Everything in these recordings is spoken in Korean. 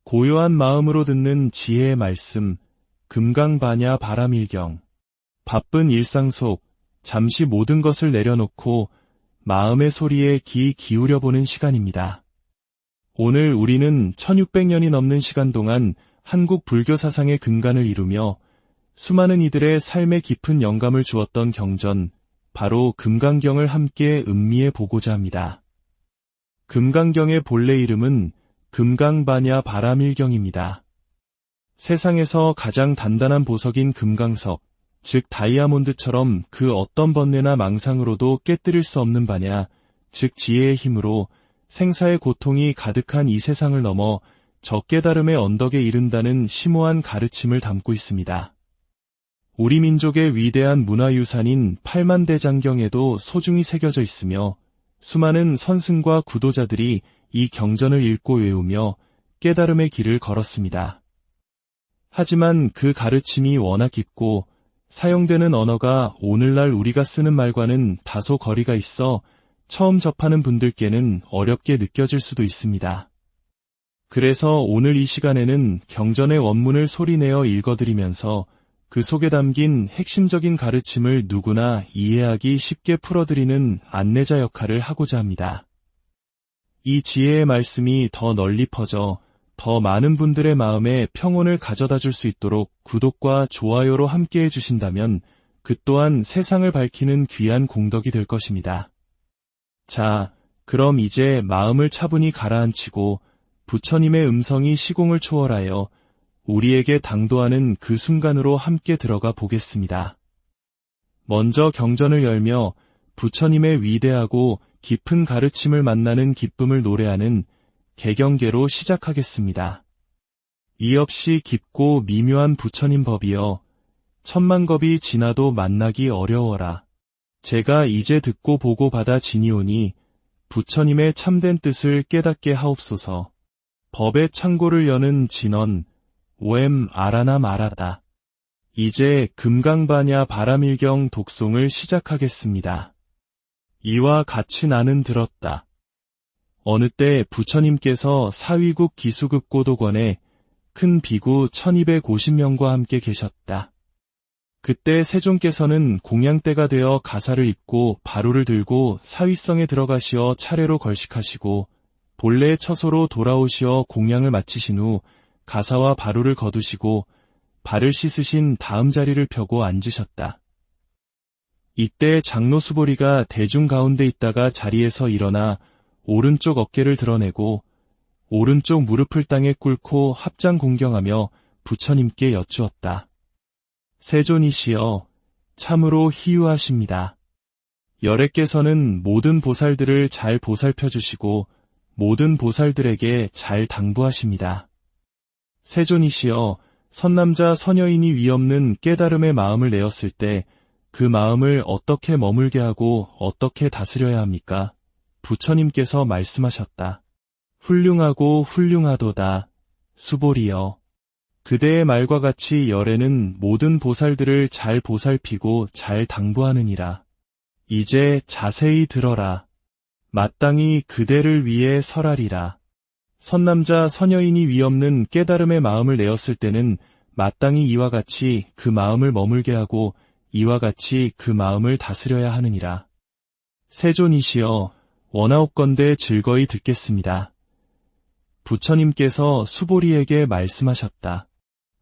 고요한 마음으로 듣는 지혜의 말씀, 금강반야 바라밀경. 바쁜 일상 속 잠시 모든 것을 내려놓고 마음의 소리에 귀 기울여보는 시간입니다. 오늘 우리는 1600년이 넘는 시간 동안 한국 불교 사상의 근간을 이루며 수많은 이들의 삶에 깊은 영감을 주었던 경전, 바로 금강경을 함께 음미해 보고자 합니다. 금강경의 본래 이름은 금강반야 바라밀경입니다. 세상에서 가장 단단한 보석인 금강석, 즉 다이아몬드처럼 그 어떤 번뇌나 망상으로도 깨뜨릴 수 없는 반야, 즉 지혜의 힘으로 생사의 고통이 가득한 이 세상을 넘어 저 깨달음의 언덕에 이른다는 심오한 가르침을 담고 있습니다. 우리 민족의 위대한 문화유산인 팔만대장경에도 소중히 새겨져 있으며 수많은 선승과 구도자들이 이 경전을 읽고 외우며 깨달음의 길을 걸었습니다. 하지만 그 가르침이 워낙 깊고 사용되는 언어가 오늘날 우리가 쓰는 말과는 다소 거리가 있어 처음 접하는 분들께는 어렵게 느껴질 수도 있습니다. 그래서 오늘 이 시간에는 경전의 원문을 소리내어 읽어드리면서 그 속에 담긴 핵심적인 가르침을 누구나 이해하기 쉽게 풀어드리는 안내자 역할을 하고자 합니다. 이 지혜의 말씀이 더 널리 퍼져 더 많은 분들의 마음에 평온을 가져다 줄 수 있도록 구독과 좋아요로 함께해 주신다면 그 또한 세상을 밝히는 귀한 공덕이 될 것입니다. 자, 그럼 이제 마음을 차분히 가라앉히고 부처님의 음성이 시공을 초월하여 우리에게 당도하는 그 순간으로 함께 들어가 보겠습니다. 먼저 경전을 열며 부처님의 위대하고 깊은 가르침을 만나는 기쁨을 노래하는 개경계로 시작하겠습니다. 이없이 깊고 미묘한 부처님 법이여 천만 겁이 지나도 만나기 어려워라. 제가 이제 듣고 보고 받아 지니오니 부처님의 참된 뜻을 깨닫게 하옵소서. 법의 창고를 여는 진언 오엠 아라나 마라다. 이제 금강반야 바라밀경 독송을 시작하겠습니다. 이와 같이 나는 들었다. 어느 때 부처님께서 사위국 기수급 고도관에 큰 비구 1250명과 함께 계셨다. 그때 세존께서는 공양대가 되어 가사를 입고 바루를 들고 사위성에 들어가시어 차례로 걸식하시고 본래의 처소로 돌아오시어 공양을 마치신 후 가사와 바루를 거두시고 발을 씻으신 다음 자리를 펴고 앉으셨다. 이때 장로 수보리가 대중 가운데 있다가 자리에서 일어나 오른쪽 어깨를 드러내고 오른쪽 무릎을 땅에 꿇고 합장 공경하며 부처님께 여쭈었다. 세존이시여, 참으로 희유하십니다. 열애께서는 모든 보살들을 잘 보살펴 주시고 모든 보살들에게 잘 당부하십니다. 세존이시여, 선남자 선여인이 위없는 깨달음의 마음을 내었을 때 그 마음을 어떻게 머물게 하고 어떻게 다스려야 합니까? 부처님께서 말씀하셨다. 훌륭하고 훌륭하도다. 수보리여. 그대의 말과 같이 열애는 모든 보살들을 잘 보살피고 잘 당부하느니라. 이제 자세히 들어라. 마땅히 그대를 위해 설하리라. 선남자 선여인이 위없는 깨달음의 마음을 내었을 때는 마땅히 이와 같이 그 마음을 머물게 하고 이와 같이 그 마음을 다스려야 하느니라. 세존이시여, 원하옵건대 즐거이 듣겠습니다. 부처님께서 수보리에게 말씀하셨다.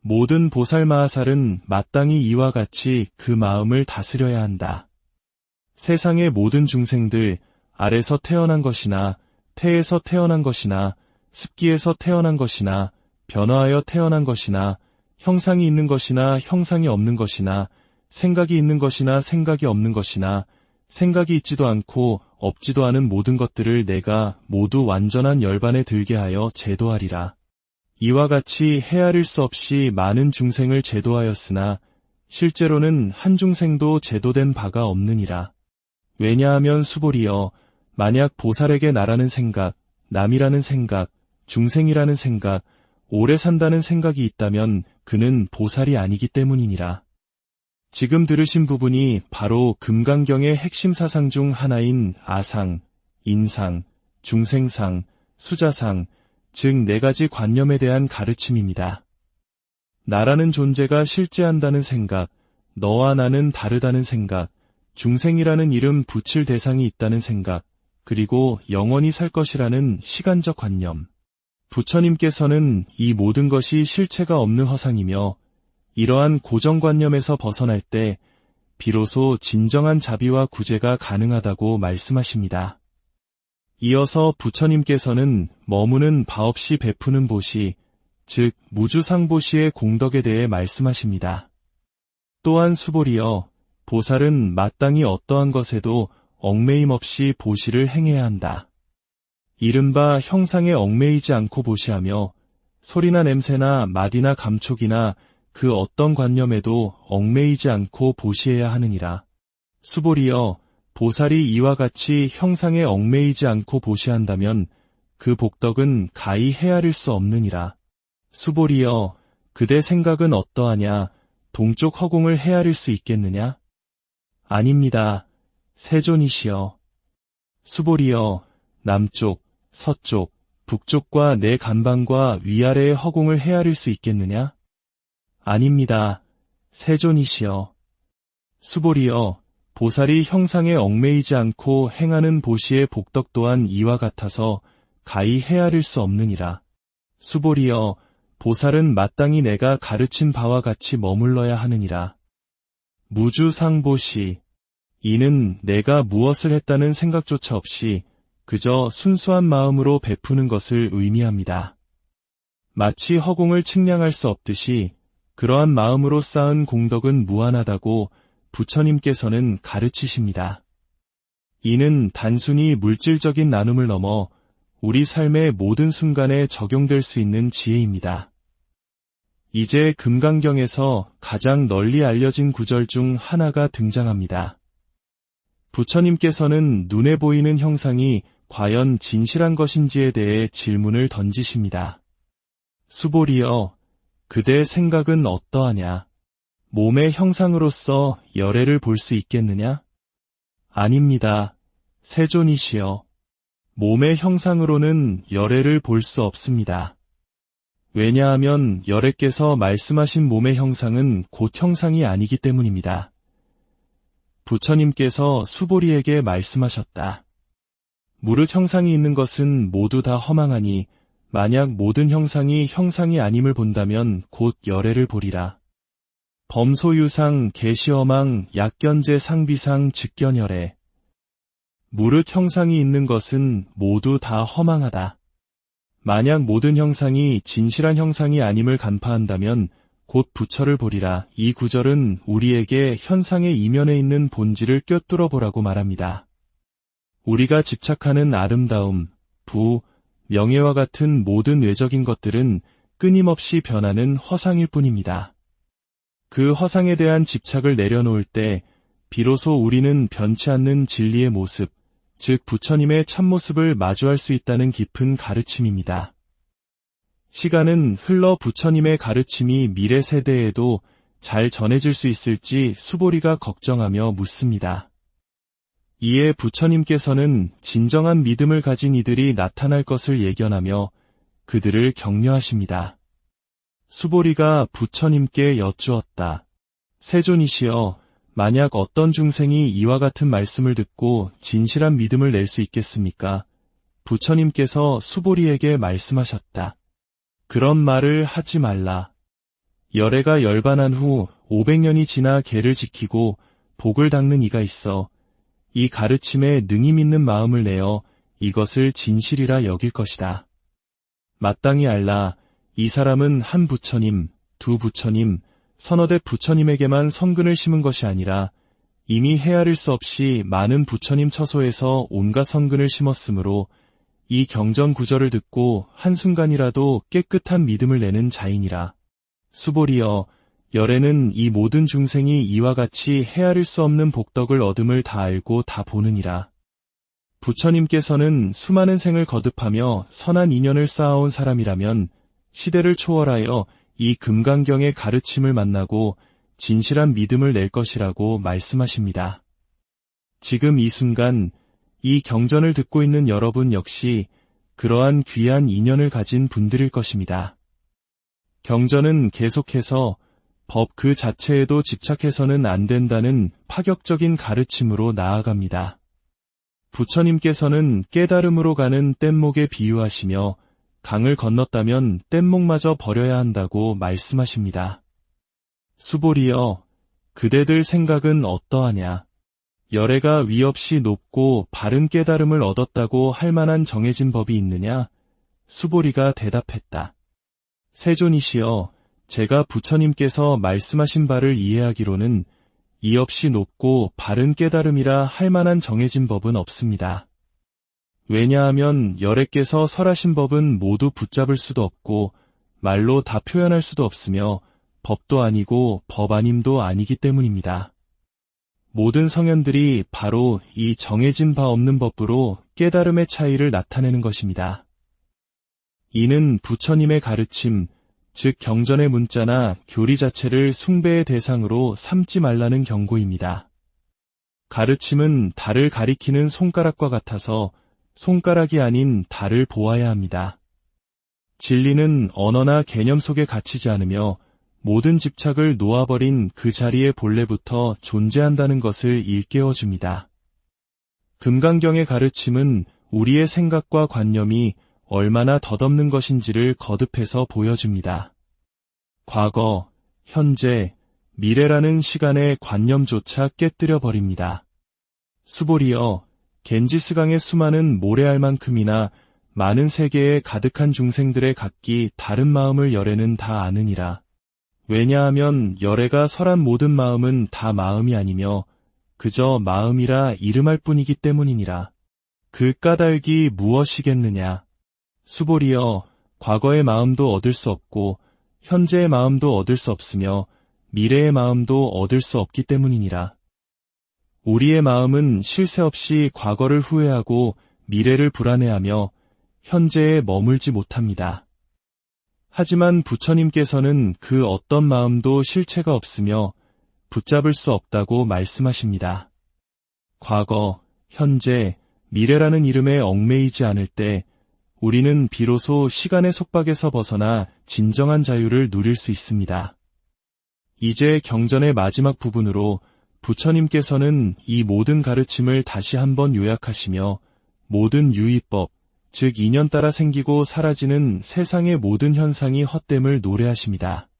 모든 보살마하살은 마땅히 이와 같이 그 마음을 다스려야 한다. 세상의 모든 중생들, 알에서 태어난 것이나 태에서 태어난 것이나 습기에서 태어난 것이나 변화하여 태어난 것이나 형상이 있는 것이나 형상이 없는 것이나 생각이 있는 것이나 생각이 없는 것이나 생각이 있지도 않고 없지도 않은 모든 것들을 내가 모두 완전한 열반에 들게 하여 제도하리라. 이와 같이 헤아릴 수 없이 많은 중생을 제도하였으나 실제로는 한 중생도 제도된 바가 없느니라. 왜냐하면 수보리여, 만약 보살에게 나라는 생각, 남이라는 생각, 중생이라는 생각, 오래 산다는 생각이 있다면 그는 보살이 아니기 때문이니라. 지금 들으신 부분이 바로 금강경의 핵심 사상 중 하나인 아상, 인상, 중생상, 수자상, 즉 네 가지 관념에 대한 가르침입니다. 나라는 존재가 실제한다는 생각, 너와 나는 다르다는 생각, 중생이라는 이름 붙일 대상이 있다는 생각, 그리고 영원히 살 것이라는 시간적 관념. 부처님께서는 이 모든 것이 실체가 없는 허상이며 이러한 고정관념에서 벗어날 때 비로소 진정한 자비와 구제가 가능하다고 말씀하십니다. 이어서 부처님께서는 머무는 바 없이 베푸는 보시, 즉 무주상보시의 공덕에 대해 말씀하십니다. 또한 수보리여, 보살은 마땅히 어떠한 것에도 얽매임 없이 보시를 행해야 한다. 이른바 형상에 얽매이지 않고 보시하며 소리나 냄새나 맛이나 감촉이나 그 어떤 관념에도 얽매이지 않고 보시해야 하느니라. 수보리여, 보살이 이와 같이 형상에 얽매이지 않고 보시한다면 그 복덕은 가히 헤아릴 수 없느니라. 수보리여, 그대 생각은 어떠하냐? 동쪽 허공을 헤아릴 수 있겠느냐? 아닙니다. 세존이시여. 수보리여, 남쪽, 서쪽, 북쪽과 내 간방과 위아래의 허공을 헤아릴 수 있겠느냐? 아닙니다. 세존이시여. 수보리여, 보살이 형상에 얽매이지 않고 행하는 보시의 복덕 또한 이와 같아서 가히 헤아릴 수 없느니라. 수보리여, 보살은 마땅히 내가 가르친 바와 같이 머물러야 하느니라. 무주상보시, 이는 내가 무엇을 했다는 생각조차 없이 그저 순수한 마음으로 베푸는 것을 의미합니다. 마치 허공을 측량할 수 없듯이 그러한 마음으로 쌓은 공덕은 무한하다고 부처님께서는 가르치십니다. 이는 단순히 물질적인 나눔을 넘어 우리 삶의 모든 순간에 적용될 수 있는 지혜입니다. 이제 금강경에서 가장 널리 알려진 구절 중 하나가 등장합니다. 부처님께서는 눈에 보이는 형상이 과연 진실한 것인지에 대해 질문을 던지십니다. 수보리여, 그대의 생각은 어떠하냐? 몸의 형상으로서 열애를 볼 수 있겠느냐? 아닙니다. 세존이시여. 몸의 형상으로는 열애를 볼 수 없습니다. 왜냐하면 열애께서 말씀하신 몸의 형상은 곧 형상이 아니기 때문입니다. 부처님께서 수보리에게 말씀하셨다. 무릇 형상이 있는 것은 모두 다 허망하니 만약 모든 형상이 형상이 아님을 본다면 곧 열애를 보리라. 범소유상 계시허망 약견제 상비상 즉견열애. 무릇 형상이 있는 것은 모두 다 허망하다. 만약 모든 형상이 진실한 형상이 아님을 간파한다면 곧 부처를 보리라. 이 구절은 우리에게 현상의 이면에 있는 본질을 꿰뚫어 보라고 말합니다. 우리가 집착하는 아름다움, 부, 명예와 같은 모든 외적인 것들은 끊임없이 변하는 허상일 뿐입니다. 그 허상에 대한 집착을 내려놓을 때 비로소 우리는 변치 않는 진리의 모습, 즉 부처님의 참모습을 마주할 수 있다는 깊은 가르침입니다. 시간은 흘러 부처님의 가르침이 미래 세대에도 잘 전해질 수 있을지 수보리가 걱정하며 묻습니다. 이에 부처님께서는 진정한 믿음을 가진 이들이 나타날 것을 예견하며 그들을 격려하십니다. 수보리가 부처님께 여쭈었다. 세존이시여, 만약 어떤 중생이 이와 같은 말씀을 듣고 진실한 믿음을 낼 수 있겠습니까? 부처님께서 수보리에게 말씀하셨다. 그런 말을 하지 말라. 열애가 열반한 후 500년이 지나 계를 지키고 복을 닦는 이가 있어 이 가르침에 능히 믿는 마음을 내어 이것을 진실이라 여길 것이다. 마땅히 알라. 이 사람은 한 부처님, 두 부처님, 서너대 부처님에게만 성근을 심은 것이 아니라 이미 헤아릴 수 없이 많은 부처님 처소에서 온갖 성근을 심었으므로 이 경전 구절을 듣고 한순간이라도 깨끗한 믿음을 내는 자이니라. 수보리여, 열애는 이 모든 중생이 이와 같이 헤아릴 수 없는 복덕을 얻음을 다 알고 다 보느니라. 부처님께서는 수많은 생을 거듭하며 선한 인연을 쌓아온 사람이라면 시대를 초월하여 이 금강경의 가르침을 만나고 진실한 믿음을 낼 것이라고 말씀하십니다. 지금 이 순간 이 경전을 듣고 있는 여러분 역시 그러한 귀한 인연을 가진 분들일 것입니다. 경전은 계속해서 법 그 자체에도 집착해서는 안 된다는 파격적인 가르침으로 나아갑니다. 부처님께서는 깨달음으로 가는 뗏목에 비유하시며 강을 건넜다면 뗏목마저 버려야 한다고 말씀하십니다. 수보리여, 그대들 생각은 어떠하냐? 열애가 위없이 높고 바른 깨달음을 얻었다고 할 만한 정해진 법이 있느냐? 수보리가 대답했다. 세존이시여, 제가 부처님께서 말씀하신 바를 이해하기로는 이 없이 높고 바른 깨달음이라 할 만한 정해진 법은 없습니다. 왜냐하면 열애께서 설하신 법은 모두 붙잡을 수도 없고 말로 다 표현할 수도 없으며 법도 아니고 법 아님도 아니기 때문입니다. 모든 성현들이 바로 이 정해진 바 없는 법으로 깨달음의 차이를 나타내는 것입니다. 이는 부처님의 가르침, 즉 경전의 문자나 교리 자체를 숭배의 대상으로 삼지 말라는 경고입니다. 가르침은 달을 가리키는 손가락과 같아서 손가락이 아닌 달을 보아야 합니다. 진리는 언어나 개념 속에 갇히지 않으며 모든 집착을 놓아버린 그 자리의 본래부터 존재한다는 것을 일깨워줍니다. 금강경의 가르침은 우리의 생각과 관념이 얼마나 덧없는 것인지를 거듭해서 보여줍니다. 과거, 현재, 미래라는 시간의 관념조차 깨뜨려 버립니다. 수보리여, 겐지스강의 수많은 모래알 만큼이나 많은 세계에 가득한 중생들의 각기 다른 마음을 열애는 다 아느니라. 왜냐하면 열애가 설한 모든 마음은 다 마음이 아니며 그저 마음이라 이름할 뿐이기 때문이니라. 그 까닭이 무엇이겠느냐? 수보리여, 과거의 마음도 얻을 수 없고 현재의 마음도 얻을 수 없으며 미래의 마음도 얻을 수 없기 때문이니라. 우리의 마음은 쉴 새 없이 과거를 후회하고 미래를 불안해하며 현재에 머물지 못합니다. 하지만 부처님께서는 그 어떤 마음도 실체가 없으며 붙잡을 수 없다고 말씀하십니다. 과거, 현재, 미래라는 이름에 얽매이지 않을 때 우리는 비로소 시간의 속박에서 벗어나 진정한 자유를 누릴 수 있습니다. 이제 경전의 마지막 부분으로 부처님께서는 이 모든 가르침을 다시 한번 요약하시며 모든 유의법, 즉 인연 따라 생기고 사라지는 세상의 모든 현상이 헛됨을 노래하십니다.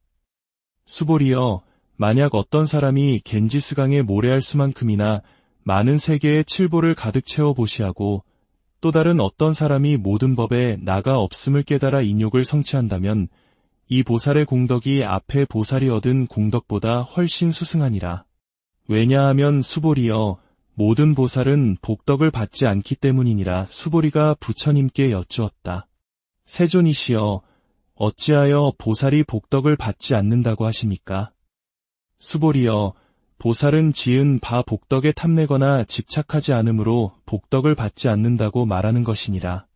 수보리여, 만약 어떤 사람이 겐지스강의 모래알 수만큼이나 많은 세계의 칠보를 가득 채워 보시하고 또 다른 어떤 사람이 모든 법에 나가 없음을 깨달아 인욕을 성취한다면 이 보살의 공덕이 앞에 보살이 얻은 공덕보다 훨씬 수승하니라. 왜냐하면 수보리여, 모든 보살은 복덕을 받지 않기 때문이니라. 수보리가 부처님께 여쭈었다. 세존이시여, 어찌하여 보살이 복덕을 받지 않는다고 하십니까? 수보리여, 보살은 지은 바 복덕에 탐내거나 집착하지 않으므로 복덕을 받지 않는다고 말하는 것이니라.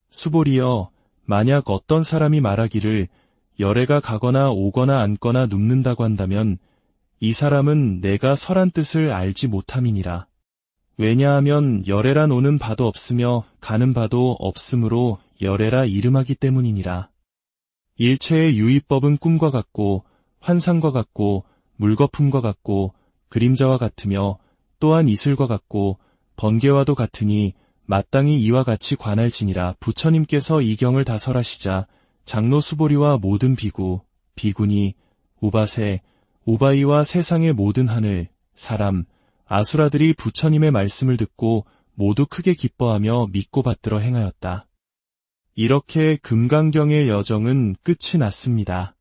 수보리여, 만약 어떤 사람이 말하기를 열애가 가거나 오거나 앉거나 눕는다고 한다면 이 사람은 내가 설한 뜻을 알지 못함이니라. 왜냐하면 열애란 오는 바도 없으며 가는 바도 없으므로 열애라 이름하기 때문이니라. 일체의 유의법은 꿈과 같고 환상과 같고 물거품과 같고 그림자와 같으며 또한 이슬과 같고 번개와도 같으니 마땅히 이와 같이 관할지니라. 부처님께서 이 경을 다 설하시자 장로 수보리와 모든 비구, 비구니, 우바세, 우바이와 세상의 모든 하늘, 사람, 아수라들이 부처님의 말씀을 듣고 모두 크게 기뻐하며 믿고 받들어 행하였다. 이렇게 금강경의 여정은 끝이 났습니다.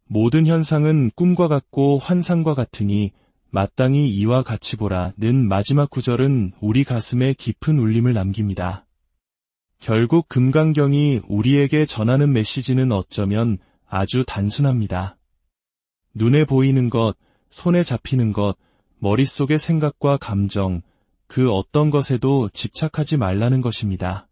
모든 현상은 꿈과 같고 환상과 같으니 마땅히 이와 같이 보라는 마지막 구절은 우리 가슴에 깊은 울림을 남깁니다. 결국 금강경이 우리에게 전하는 메시지는 어쩌면 아주 단순합니다. 눈에 보이는 것, 손에 잡히는 것, 머릿속의 생각과 감정, 그 어떤 것에도 집착하지 말라는 것입니다.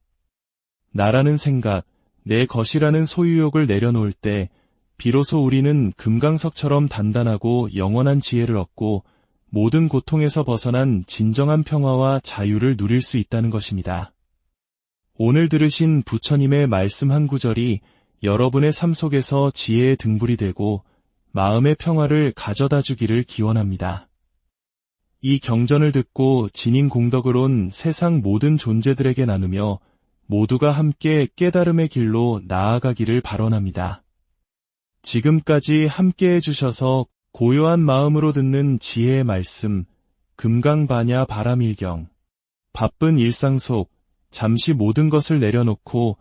나라는 생각, 내 것이라는 소유욕을 내려놓을 때 비로소 우리는 금강석처럼 단단하고 영원한 지혜를 얻고 모든 고통에서 벗어난 진정한 평화와 자유를 누릴 수 있다는 것입니다. 오늘 들으신 부처님의 말씀 한 구절이 여러분의 삶 속에서 지혜의 등불이 되고 마음의 평화를 가져다 주기를 기원합니다. 이 경전을 듣고 진인 공덕을 온 세상 모든 존재들에게 나누며 모두가 함께 깨달음의 길로 나아가기를 발언합니다. 지금까지 함께 해주셔서 고요한 마음으로 듣는 지혜의 말씀, 금강반야 바라밀경. 바쁜 일상 속 잠시 모든 것을 내려놓고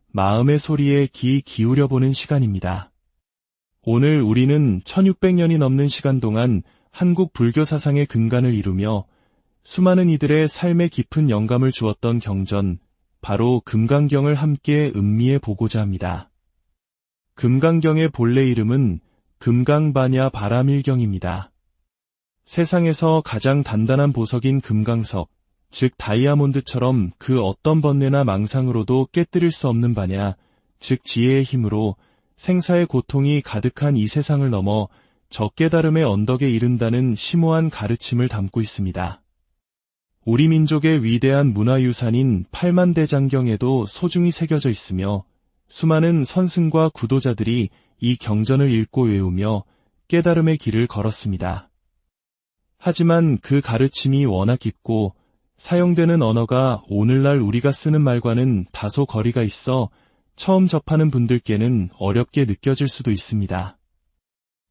마음의 소리에 귀 기울여보는 시간입니다. 오늘 우리는 1600년이 넘는 시간 동안 한국 불교 사상의 근간을 이루며 수많은 이들의 삶에 깊은 영감을 주었던 경전, 바로 금강경을 함께 음미해 보고자 합니다. 금강경의 본래 이름은 금강반야 바라밀경입니다. 세상에서 가장 단단한 보석인 금강석, 즉 다이아몬드처럼 그 어떤 번뇌나 망상으로도 깨뜨릴 수 없는 반야, 즉 지혜의 힘으로 생사의 고통이 가득한 이 세상을 넘어 저깨달음의 언덕에 이른다는 심오한 가르침을 담고 있습니다. 우리 민족의 위대한 문화유산인 팔만대장경에도 소중히 새겨져 있으며 수많은 선승과 구도자들이 이 경전을 읽고 외우며 깨달음의 길을 걸었습니다. 하지만 그 가르침이 워낙 깊고 사용되는 언어가 오늘날 우리가 쓰는 말과는 다소 거리가 있어 처음 접하는 분들께는 어렵게 느껴질 수도 있습니다.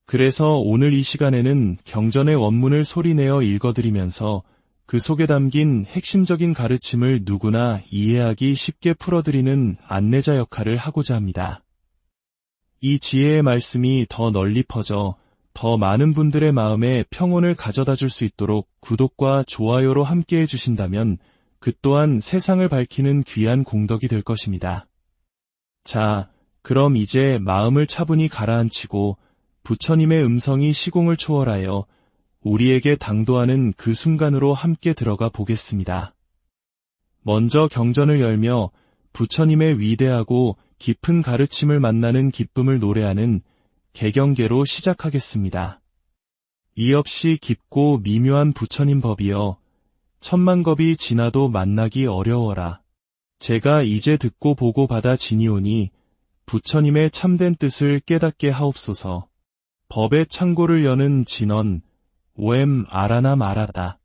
그래서 오늘 이 시간에는 경전의 원문을 소리내어 읽어드리면서 그 속에 담긴 핵심적인 가르침을 누구나 이해하기 쉽게 풀어드리는 안내자 역할을 하고자 합니다. 이 지혜의 말씀이 더 널리 퍼져 더 많은 분들의 마음에 평온을 가져다 줄 수 있도록 구독과 좋아요로 함께 해주신다면 그 또한 세상을 밝히는 귀한 공덕이 될 것입니다. 자, 그럼 이제 마음을 차분히 가라앉히고 부처님의 음성이 시공을 초월하여 우리에게 당도하는 그 순간으로 함께 들어가 보겠습니다. 먼저 경전을 열며 부처님의 위대하고 깊은 가르침을 만나는 기쁨을 노래하는 개경계로 시작하겠습니다. 이 없이 깊고 미묘한 부처님 법이여 천만 겁이 지나도 만나기 어려워라. 제가 이제 듣고 보고 받아 지니오니 부처님의 참된 뜻을 깨닫게 하옵소서. 법의 창고를 여는 진언 오엠 아라나 마라다.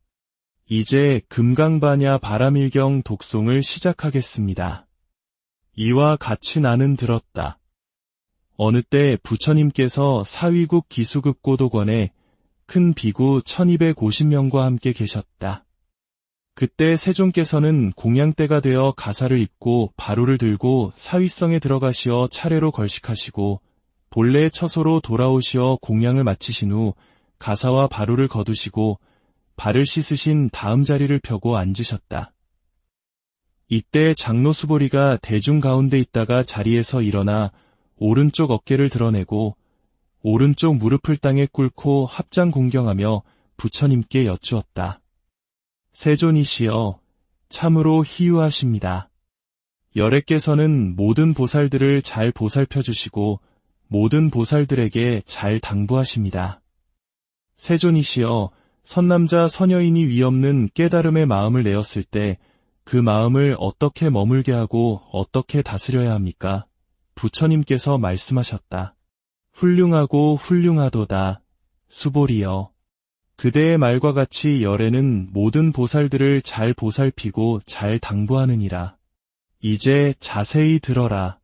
이제 금강반야 바라밀경 독송을 시작하겠습니다. 이와 같이 나는 들었다. 어느 때 부처님께서 사위국 기수급 고도관에 큰 비구 1250명과 함께 계셨다. 그때 세존께서는 공양대가 되어 가사를 입고 바루를 들고 사위성에 들어가시어 차례로 걸식하시고 본래의 처소로 돌아오시어 공양을 마치신 후 가사와 바루를 거두시고 발을 씻으신 다음 자리를 펴고 앉으셨다. 이때 장로 수보리가 대중 가운데 있다가 자리에서 일어나 오른쪽 어깨를 드러내고 오른쪽 무릎을 땅에 꿇고 합장 공경하며 부처님께 여쭈었다. 세존이시여, 참으로 희유하십니다. 열애께서는 모든 보살들을 잘 보살펴 주시고 모든 보살들에게 잘 당부하십니다. 세존이시여, 선남자 선여인이 위없는 깨달음의 마음을 내었을 때 그 마음을 어떻게 머물게 하고 어떻게 다스려야 합니까? 부처님께서 말씀하셨다. 훌륭하고 훌륭하도다. 수보리여. 그대의 말과 같이 열애는 모든 보살들을 잘 보살피고 잘 당부하느니라. 이제 자세히 들어라.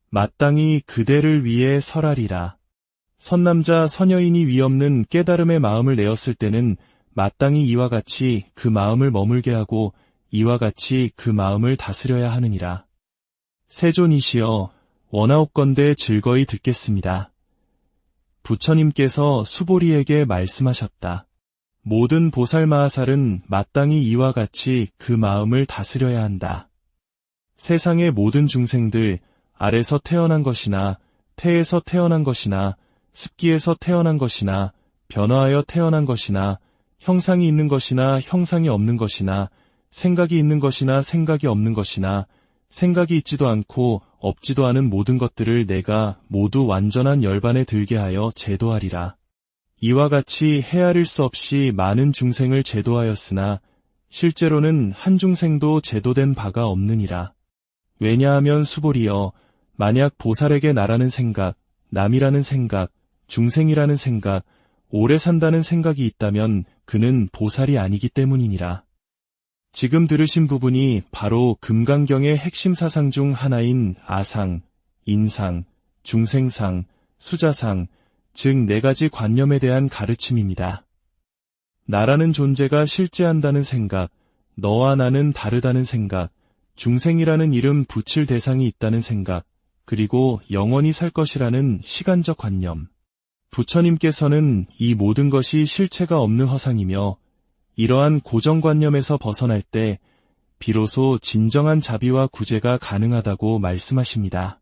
마땅히 그대를 위해 설하리라. 선남자 선여인이 위없는 깨달음의 마음을 내었을 때는 마땅히 이와 같이 그 마음을 머물게 하고 이와 같이 그 마음을 다스려야 하느니라. 세존이시여, 원하옵건대 즐거이 듣겠습니다. 부처님께서 수보리에게 말씀하셨다. 모든 보살마하살은 마땅히 이와 같이 그 마음을 다스려야 한다. 세상의 모든 중생들, 알에서 태어난 것이나 태에서 태어난 것이나 습기에서 태어난 것이나 변화하여 태어난 것이나 형상이 있는 것이나 형상이 없는 것이나 생각이 있는 것이나 생각이 없는 것이나 생각이 있지도 않고 없지도 않은 모든 것들을 내가 모두 완전한 열반에 들게 하여 제도하리라. 이와 같이 헤아릴 수 없이 많은 중생을 제도하였으나 실제로는 한 중생도 제도된 바가 없느니라. 왜냐하면 수보리여, 만약 보살에게 나라는 생각, 남이라는 생각, 중생이라는 생각, 오래 산다는 생각이 있다면 그는 보살이 아니기 때문이니라. 지금 들으신 부분이 바로 금강경의 핵심 사상 중 하나인 아상, 인상, 중생상, 수자상, 즉 4가지 관념에 대한 가르침입니다. 나라는 존재가 실제한다는 생각, 너와 나는 다르다는 생각, 중생이라는 이름 붙일 대상이 있다는 생각, 그리고 영원히 살 것이라는 시간적 관념. 부처님께서는 이 모든 것이 실체가 없는 허상이며 이러한 고정관념에서 벗어날 때 비로소 진정한 자비와 구제가 가능하다고 말씀하십니다.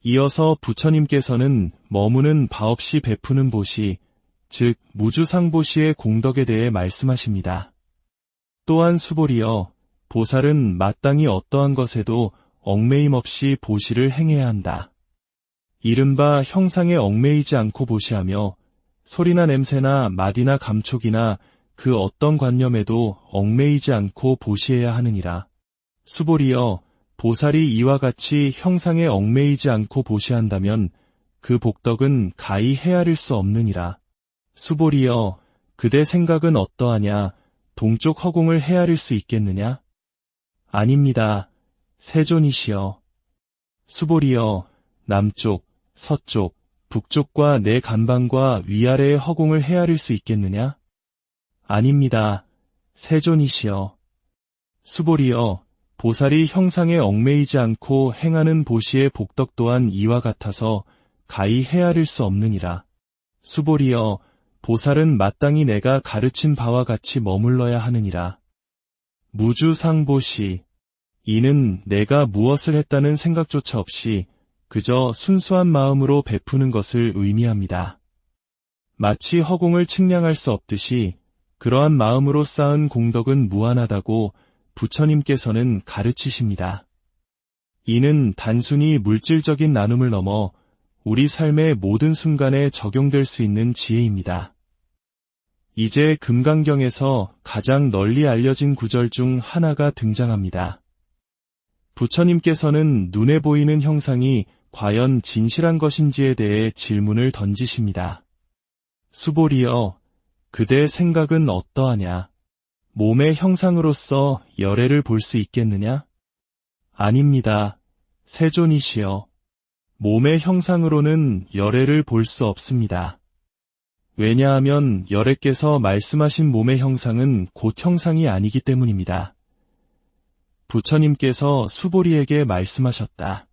이어서 부처님께서는 머무는 바 없이 베푸는 보시, 즉 무주상보시의 공덕에 대해 말씀하십니다. 또한 수보리여, 보살은 마땅히 어떠한 것에도 얽매임 없이 보시를 행해야 한다. 이른바 형상에 얽매이지 않고 보시하며 소리나 냄새나 맛이나 감촉이나 그 어떤 관념에도 얽매이지 않고 보시해야 하느니라. 수보리여, 보살이 이와 같이 형상에 얽매이지 않고 보시한다면 그 복덕은 가히 헤아릴 수 없느니라. 수보리여, 그대 생각은 어떠하냐? 동쪽 허공을 헤아릴 수 있겠느냐? 아닙니다. 세존이시여. 수보리여, 남쪽, 서쪽, 북쪽과 내 간방과 위아래의 허공을 헤아릴 수 있겠느냐? 아닙니다. 세존이시여. 수보리여, 보살이 형상에 얽매이지 않고 행하는 보시의 복덕 또한 이와 같아서 가히 헤아릴 수 없느니라. 수보리여, 보살은 마땅히 내가 가르친 바와 같이 머물러야 하느니라. 무주상보시, 이는 내가 무엇을 했다는 생각조차 없이 그저 순수한 마음으로 베푸는 것을 의미합니다. 마치 허공을 측량할 수 없듯이 그러한 마음으로 쌓은 공덕은 무한하다고 부처님께서는 가르치십니다. 이는 단순히 물질적인 나눔을 넘어 우리 삶의 모든 순간에 적용될 수 있는 지혜입니다. 이제 금강경에서 가장 널리 알려진 구절 중 하나가 등장합니다. 부처님께서는 눈에 보이는 형상이 과연 진실한 것인지에 대해 질문을 던지십니다. 수보리여, 그대의 생각은 어떠하냐? 몸의 형상으로서 열애를 볼 수 있겠느냐? 아닙니다. 세존이시여. 몸의 형상으로는 열애를 볼 수 없습니다. 왜냐하면 열애께서 말씀하신 몸의 형상은 곧 형상이 아니기 때문입니다. 부처님께서 수보리에게 말씀하셨다.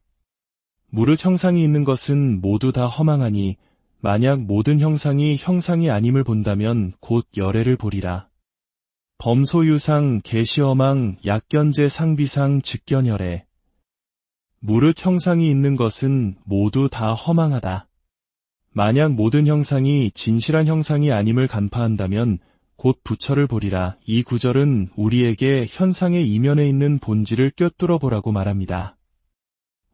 무릇 형상이 있는 것은 모두 다 허망하니 만약 모든 형상이 형상이 아님을 본다면 곧 열애를 보리라. 범소유상, 계시허망, 약견제 상비상, 즉견열애. 무릇 형상이 있는 것은 모두 다 허망하다. 만약 모든 형상이 진실한 형상이 아님을 간파한다면 곧 부처를 보리라. 이 구절은 우리에게 현상의 이면에 있는 본질을 꿰뚫어 보라고 말합니다.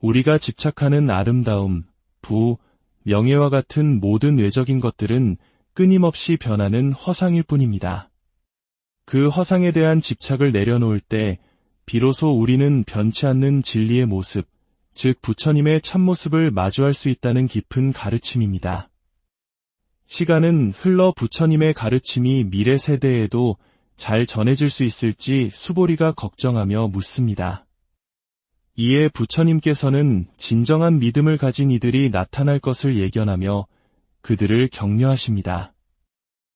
우리가 집착하는 아름다움, 부, 명예와 같은 모든 외적인 것들은 끊임없이 변하는 허상일 뿐입니다. 그 허상에 대한 집착을 내려놓을 때 비로소 우리는 변치 않는 진리의 모습, 즉 부처님의 참모습을 마주할 수 있다는 깊은 가르침입니다. 시간은 흘러 부처님의 가르침이 미래 세대에도 잘 전해질 수 있을지 수보리가 걱정하며 묻습니다. 이에 부처님께서는 진정한 믿음을 가진 이들이 나타날 것을 예견하며 그들을 격려하십니다.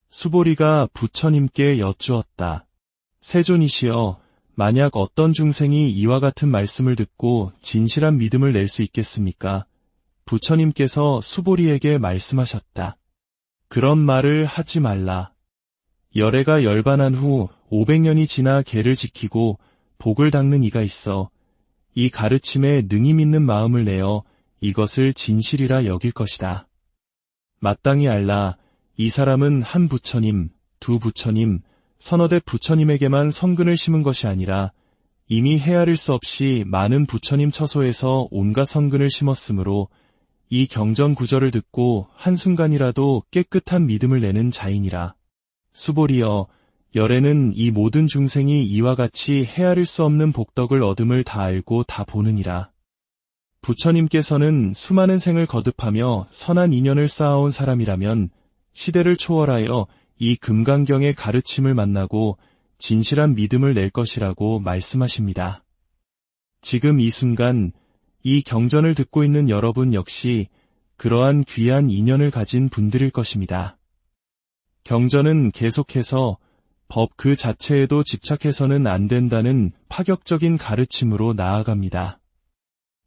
수보리가 부처님께 여쭈었다. 세존이시여, 만약 어떤 중생이 이와 같은 말씀을 듣고 진실한 믿음을 낼 수 있겠습니까? 부처님께서 수보리에게 말씀하셨다. 그런 말을 하지 말라. 열애가 열반한 후 500년이 지나 계를 지키고 복을 닦는 이가 있어 이 가르침에 능히 믿는 마음을 내어 이것을 진실이라 여길 것이다. 마땅히 알라. 이 사람은 한 부처님, 두 부처님, 서너대 부처님에게만 성근을 심은 것이 아니라 이미 헤아릴 수 없이 많은 부처님 처소에서 온갖 성근을 심었으므로 이 경전 구절을 듣고 한순간이라도 깨끗한 믿음을 내는 자이니라. 수보리여, 열애는 이 모든 중생이 이와 같이 헤아릴 수 없는 복덕을 얻음을 다 알고 다 보느니라. 부처님께서는 수많은 생을 거듭하며 선한 인연을 쌓아온 사람이라면 시대를 초월하여 이 금강경의 가르침을 만나고 진실한 믿음을 낼 것이라고 말씀하십니다. 지금 이 순간 이 경전을 듣고 있는 여러분 역시 그러한 귀한 인연을 가진 분들일 것입니다. 경전은 계속해서 법 그 자체에도 집착해서는 안 된다는 파격적인 가르침으로 나아갑니다.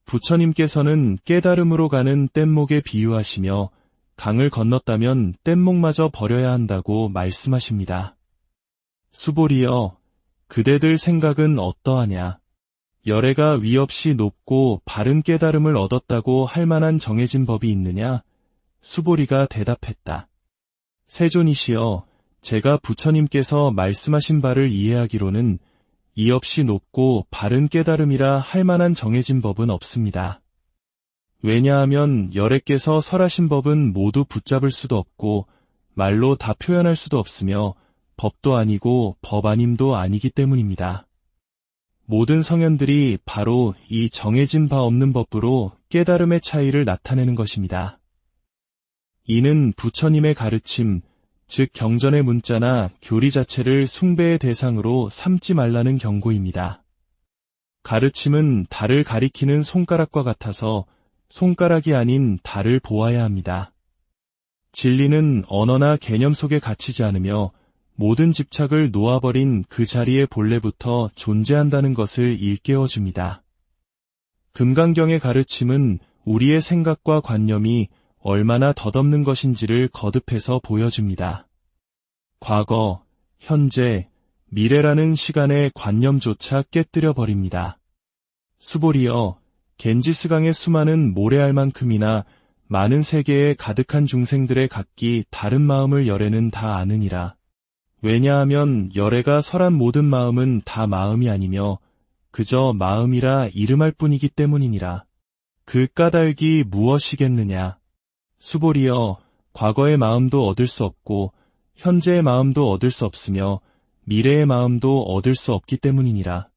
부처님께서는 깨달음으로 가는 뗏목에 비유하시며 강을 건넜다면 뗏목마저 버려야 한다고 말씀하십니다. 수보리여, 그대들 생각은 어떠하냐? 열애가 위 없이 높고 바른 깨달음을 얻었다고 할 만한 정해진 법이 있느냐? 수보리가 대답했다. 세존이시여, 제가 부처님께서 말씀하신 바를 이해하기로는 이 없이 높고 바른 깨달음이라 할 만한 정해진 법은 없습니다. 왜냐하면 열애께서 설하신 법은 모두 붙잡을 수도 없고 말로 다 표현할 수도 없으며 법도 아니고 법 아님도 아니기 때문입니다. 모든 성현들이 바로 이 정해진 바 없는 법으로 깨달음의 차이를 나타내는 것입니다. 이는 부처님의 가르침, 즉 경전의 문자나 교리 자체를 숭배의 대상으로 삼지 말라는 경고입니다. 가르침은 달을 가리키는 손가락과 같아서 손가락이 아닌 달을 보아야 합니다. 진리는 언어나 개념 속에 갇히지 않으며 모든 집착을 놓아버린 그 자리의 본래부터 존재한다는 것을 일깨워줍니다. 금강경의 가르침은 우리의 생각과 관념이 얼마나 덧없는 것인지를 거듭해서 보여줍니다. 과거, 현재, 미래라는 시간의 관념조차 깨뜨려 버립니다. 수보리여, 겐지스강의 수많은 모래알 만큼이나 많은 세계에 가득한 중생들의 각기 다른 마음을 열애는 다 아느니라. 왜냐하면 열애가 설한 모든 마음은 다 마음이 아니며 그저 마음이라 이름할 뿐이기 때문이니라. 그 까닭이 무엇이겠느냐? 수보리여, 과거의 마음도 얻을 수 없고 현재의 마음도 얻을 수 없으며 미래의 마음도 얻을 수 없기 때문이니라.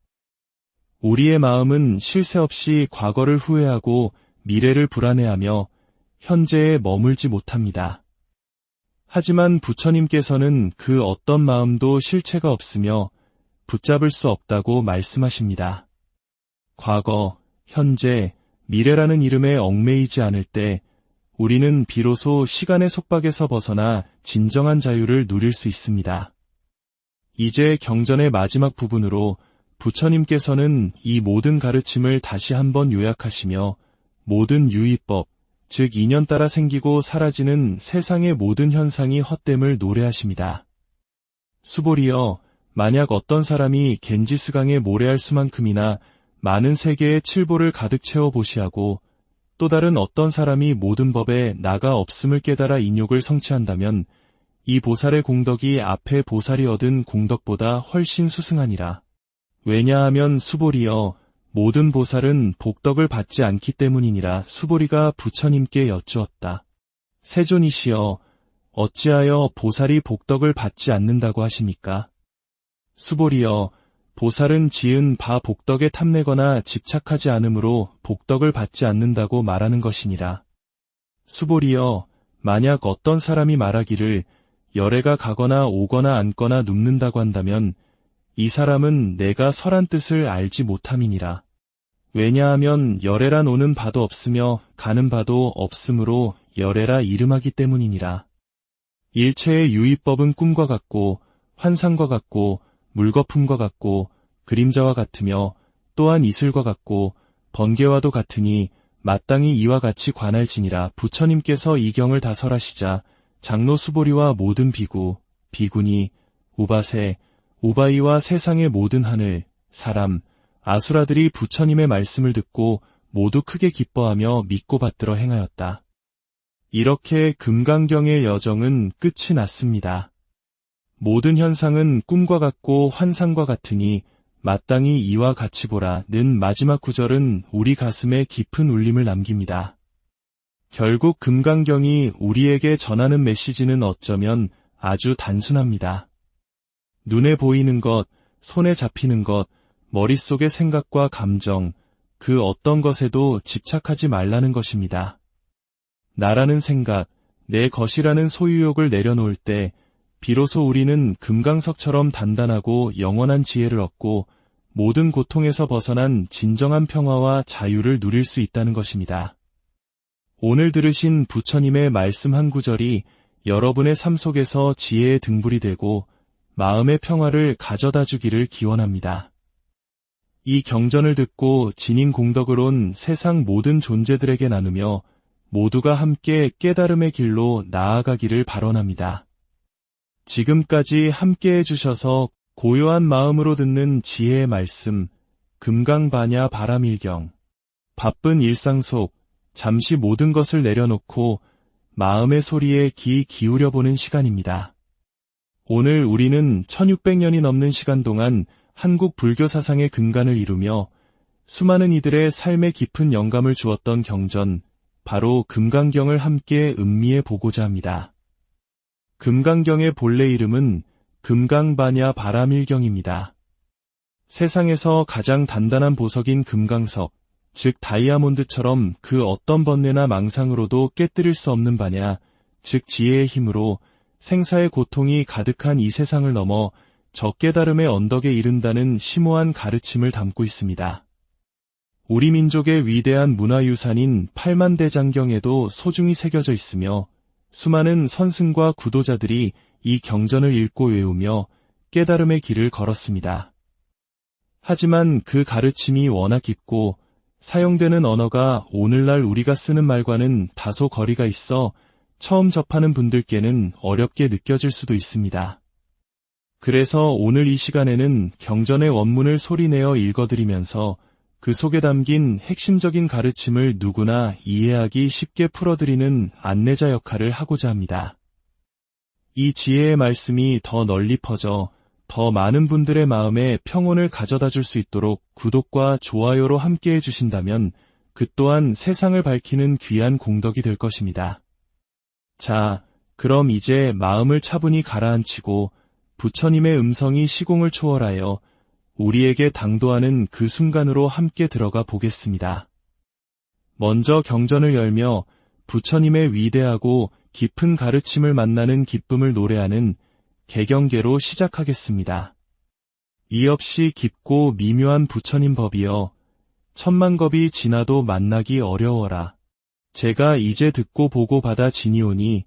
우리의 마음은 쉴 새 없이 과거를 후회하고 미래를 불안해하며 현재에 머물지 못합니다. 하지만 부처님께서는 그 어떤 마음도 실체가 없으며 붙잡을 수 없다고 말씀하십니다. 과거, 현재, 미래라는 이름에 얽매이지 않을 때 우리는 비로소 시간의 속박에서 벗어나 진정한 자유를 누릴 수 있습니다. 이제 경전의 마지막 부분으로 부처님께서는 이 모든 가르침을 다시 한번 요약하시며 모든 유의법, 즉 인연 따라 생기고 사라지는 세상의 모든 현상이 헛됨을 노래하십니다. 수보리여, 만약 어떤 사람이 겐지스강의 모래알 수만큼이나 많은 세계의 칠보를 가득 채워 보시하고 또 다른 어떤 사람이 모든 법에 나가 없음을 깨달아 인욕을 성취한다면 이 보살의 공덕이 앞에 보살이 얻은 공덕보다 훨씬 수승하니라. 왜냐하면 수보리여, 모든 보살은 복덕을 받지 않기 때문이니라. 수보리가 부처님께 여쭈었다. 세존이시여, 어찌하여 보살이 복덕을 받지 않는다고 하십니까? 수보리여, 보살은 지은 바 복덕에 탐내거나 집착하지 않으므로 복덕을 받지 않는다고 말하는 것이니라. 수보리여, 만약 어떤 사람이 말하기를 열애가 가거나 오거나 앉거나 눕는다고 한다면 이 사람은 내가 설한 뜻을 알지 못함이니라. 왜냐하면 열애란 오는 바도 없으며 가는 바도 없으므로 열애라 이름하기 때문이니라. 일체의 유의법은 꿈과 같고 환상과 같고 물거품과 같고 그림자와 같으며 또한 이슬과 같고 번개와도 같으니 마땅히 이와 같이 관할지니라. 부처님께서 이 경을 다 설하시자 장로 수보리와 모든 비구, 비구니, 우바세, 우바이와 세상의 모든 하늘, 사람, 아수라들이 부처님의 말씀을 듣고 모두 크게 기뻐하며 믿고 받들어 행하였다. 이렇게 금강경의 여정은 끝이 났습니다. 모든 현상은 꿈과 같고 환상과 같으니 마땅히 이와 같이 보라는 마지막 구절은 우리 가슴에 깊은 울림을 남깁니다. 결국 금강경이 우리에게 전하는 메시지는 어쩌면 아주 단순합니다. 눈에 보이는 것, 손에 잡히는 것, 머릿속의 생각과 감정, 그 어떤 것에도 집착하지 말라는 것입니다. 나라는 생각, 내 것이라는 소유욕을 내려놓을 때 비로소 우리는 금강석처럼 단단하고 영원한 지혜를 얻고 모든 고통에서 벗어난 진정한 평화와 자유를 누릴 수 있다는 것입니다. 오늘 들으신 부처님의 말씀 한 구절이 여러분의 삶 속에서 지혜의 등불이 되고 마음의 평화를 가져다 주기를 기원합니다. 이 경전을 듣고 진인 공덕을 온 세상 모든 존재들에게 나누며 모두가 함께 깨달음의 길로 나아가기를 발언합니다. 지금까지 함께 해주셔서 고요한 마음으로 듣는 지혜의 말씀, 금강반야 바라밀경. 바쁜 일상 속 잠시 모든 것을 내려놓고 마음의 소리에 귀 기울여보는 시간입니다. 오늘 우리는 1600년이 넘는 시간 동안 한국 불교 사상의 근간을 이루며 수많은 이들의 삶에 깊은 영감을 주었던 경전, 바로 금강경을 함께 음미해 보고자 합니다. 금강경의 본래 이름은 금강반야 바라밀경입니다. 세상에서 가장 단단한 보석인 금강석, 즉 다이아몬드처럼 그 어떤 번뇌나 망상으로도 깨뜨릴 수 없는 반야, 즉 지혜의 힘으로 생사의 고통이 가득한 이 세상을 넘어 저 깨달음의 언덕에 이른다는 심오한 가르침을 담고 있습니다. 우리 민족의 위대한 문화유산인 팔만대장경에도 소중히 새겨져 있으며 수많은 선승과 구도자들이 이 경전을 읽고 외우며 깨달음의 길을 걸었습니다. 하지만 그 가르침이 워낙 깊고 사용되는 언어가 오늘날 우리가 쓰는 말과는 다소 거리가 있어 처음 접하는 분들께는 어렵게 느껴질 수도 있습니다. 그래서 오늘 이 시간에는 경전의 원문을 소리내어 읽어드리면서 그 속에 담긴 핵심적인 가르침을 누구나 이해하기 쉽게 풀어드리는 안내자 역할을 하고자 합니다. 이 지혜의 말씀이 더 널리 퍼져 더 많은 분들의 마음에 평온을 가져다 줄 수 있도록 구독과 좋아요로 함께 해주신다면 그 또한 세상을 밝히는 귀한 공덕이 될 것입니다. 자, 그럼 이제 마음을 차분히 가라앉히고 부처님의 음성이 시공을 초월하여 우리에게 당도하는 그 순간으로 함께 들어가 보겠습니다. 먼저 경전을 열며 부처님의 위대하고 깊은 가르침을 만나는 기쁨을 노래하는 개경계로 시작하겠습니다. 이 없이 깊고 미묘한 부처님 법이여 천만 겁이 지나도 만나기 어려워라. 제가 이제 듣고 보고 받아 지니오니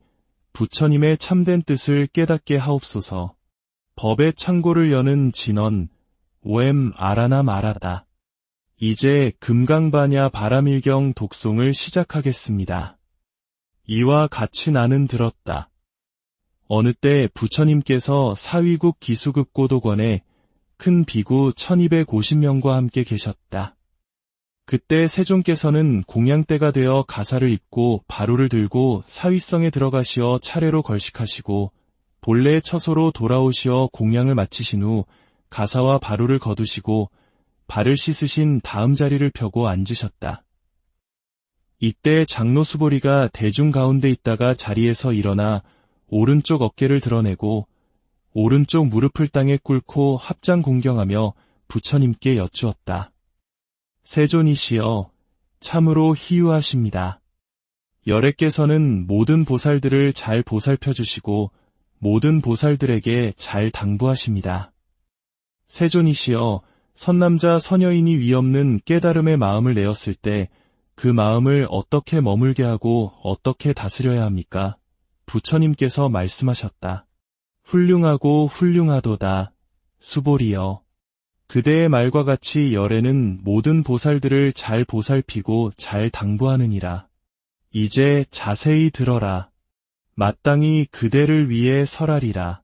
부처님의 참된 뜻을 깨닫게 하옵소서. 법의 창고를 여는 진언 오엠 아라나 마라다. 이제 금강반야 바라밀경 독송을 시작하겠습니다. 이와 같이 나는 들었다. 어느 때 부처님께서 사위국 기수급 고도관에 큰 비구 1250명과 함께 계셨다. 그때 세존께서는 공양대가 되어 가사를 입고 바루를 들고 사위성에 들어가시어 차례로 걸식하시고 본래의 처소로 돌아오시어 공양을 마치신 후 가사와 바루를 거두시고 발을 씻으신 다음 자리를 펴고 앉으셨다. 이때 장로 수보리가 대중 가운데 있다가 자리에서 일어나 오른쪽 어깨를 드러내고 오른쪽 무릎을 땅에 꿇고 합장 공경하며 부처님께 여쭈었다. 세존이시여, 참으로 희유하십니다. 열애께서는 모든 보살들을 잘 보살펴 주시고 모든 보살들에게 잘 당부하십니다. 세존이시여, 선남자 선여인이 위없는 깨달음의 마음을 내었을 때 그 마음을 어떻게 머물게 하고 어떻게 다스려야 합니까? 부처님께서 말씀하셨다. 훌륭하고 훌륭하도다. 수보리여. 그대의 말과 같이 열애는 모든 보살들을 잘 보살피고 잘 당부하느니라. 이제 자세히 들어라. 마땅히 그대를 위해 설하리라.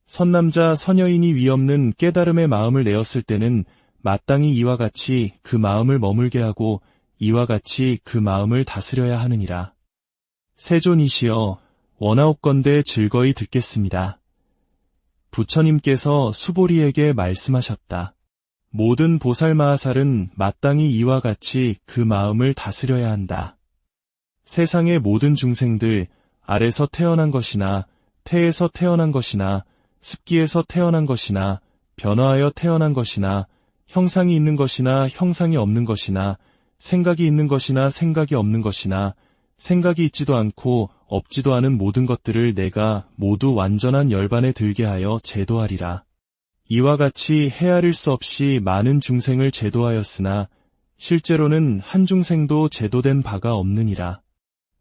선남자 선여인이 위없는 깨달음의 마음을 내었을 때는 마땅히 이와 같이 그 마음을 머물게 하고 이와 같이 그 마음을 다스려야 하느니라. 세존이시여, 원하옵건대 즐거이 듣겠습니다. 부처님께서 수보리에게 말씀하셨다. 모든 보살마하살은 마땅히 이와 같이 그 마음을 다스려야 한다. 세상의 모든 중생들, 알에서 태어난 것이나 태에서 태어난 것이나 습기에서 태어난 것이나 변화하여 태어난 것이나 형상이 있는 것이나 형상이 없는 것이나 생각이 있는 것이나 생각이 없는 것이나 생각이 있지도 않고 없지도 않은 모든 것들을 내가 모두 완전한 열반에 들게 하여 제도하리라. 이와 같이 헤아릴 수 없이 많은 중생을 제도하였으나 실제로는 한 중생도 제도된 바가 없느니라.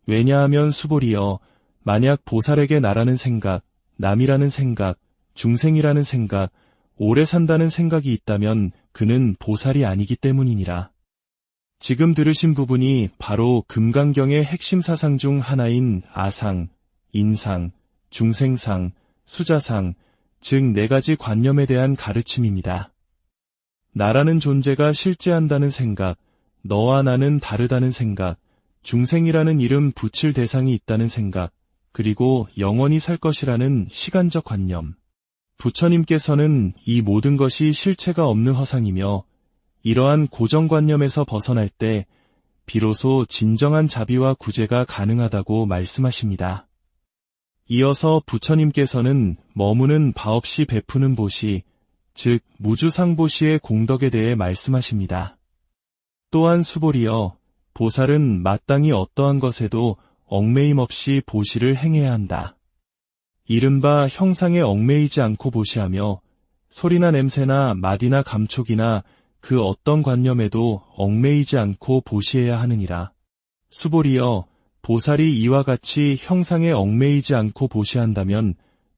왜냐하면 수보리여, 만약 보살에게 나라는 생각, 남이라는 생각, 중생이라는 생각, 오래 산다는 생각이 있다면 그는 보살이 아니기 때문이니라. 지금 들으신 부분이 바로 금강경의 핵심 사상 중 하나인 아상, 인상, 중생상, 수자상, 즉 4가지 관념에 대한 가르침입니다. 나라는 존재가 실제한다는 생각, 너와 나는 다르다는 생각, 중생이라는 이름 붙일 대상이 있다는 생각, 그리고 영원히 살 것이라는 시간적 관념. 부처님께서는 이 모든 것이 실체가 없는 허상이며 이러한 고정관념에서 벗어날 때 비로소 진정한 자비와 구제가 가능하다고 말씀하십니다. 이어서 부처님께서는 머무는 바 없이 베푸는 보시, 즉 무주상보시의 공덕에 대해 말씀하십니다. 또한 수보리여, 보살은 마땅히 어떠한 것에도 얽매임 없이 보시를 행해야 한다. 이른바 형상에 얽매이지 않고 보시하며 소리나 냄새나 맛이나 감촉이나 그 어떤 관념에도 얽매이지 않고 보시해야 하느니라. 수보리여, 보살이 이와 같이 형상에 얽매이지 않고 보시한다면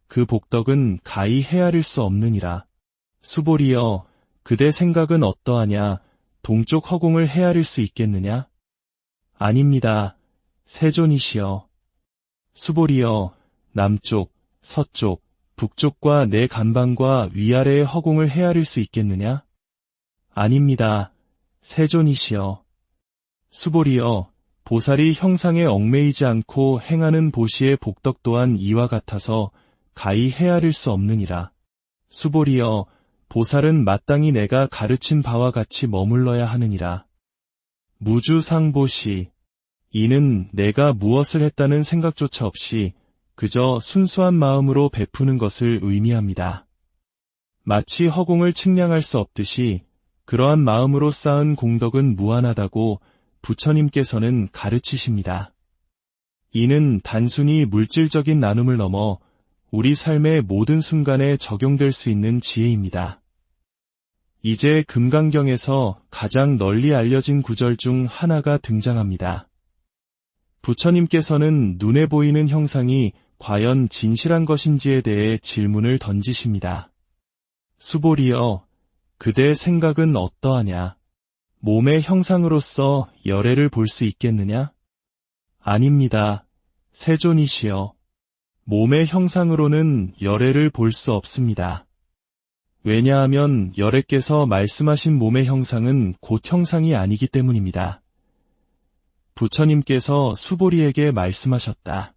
그 복덕은 가히 헤아릴 수 없느니라. 수보리여, 그대 생각은 어떠하냐? 동쪽 허공을 헤아릴 수 있겠느냐? 아닙니다. 세존이시여. 수보리여, 남쪽, 서쪽, 북쪽과 내 간방과 위아래의 허공을 헤아릴 수 있겠느냐? 아닙니다. 세존이시여. 수보리여, 보살이 형상에 얽매이지 않고 행하는 보시의 복덕 또한 이와 같아서 가히 헤아릴 수 없느니라. 수보리여, 보살은 마땅히 내가 가르친 바와 같이 머물러야 하느니라. 무주상보시, 이는 내가 무엇을 했다는 생각조차 없이 그저 순수한 마음으로 베푸는 것을 의미합니다. 마치 허공을 측량할 수 없듯이 그러한 마음으로 쌓은 공덕은 무한하다고 부처님께서는 가르치십니다. 이는 단순히 물질적인 나눔을 넘어 우리 삶의 모든 순간에 적용될 수 있는 지혜입니다. 이제 금강경에서 가장 널리 알려진 구절 중 하나가 등장합니다. 부처님께서는 눈에 보이는 형상이 과연 진실한 것인지에 대해 질문을 던지십니다. 수보리여, 그대 생각은 어떠하냐? 몸의 형상으로서 열애를 볼 수 있겠느냐? 아닙니다. 세존이시여. 몸의 형상으로는 열애를 볼 수 없습니다. 왜냐하면 열애께서 말씀하신 몸의 형상은 곧 형상이 아니기 때문입니다. 부처님께서 수보리에게 말씀하셨다.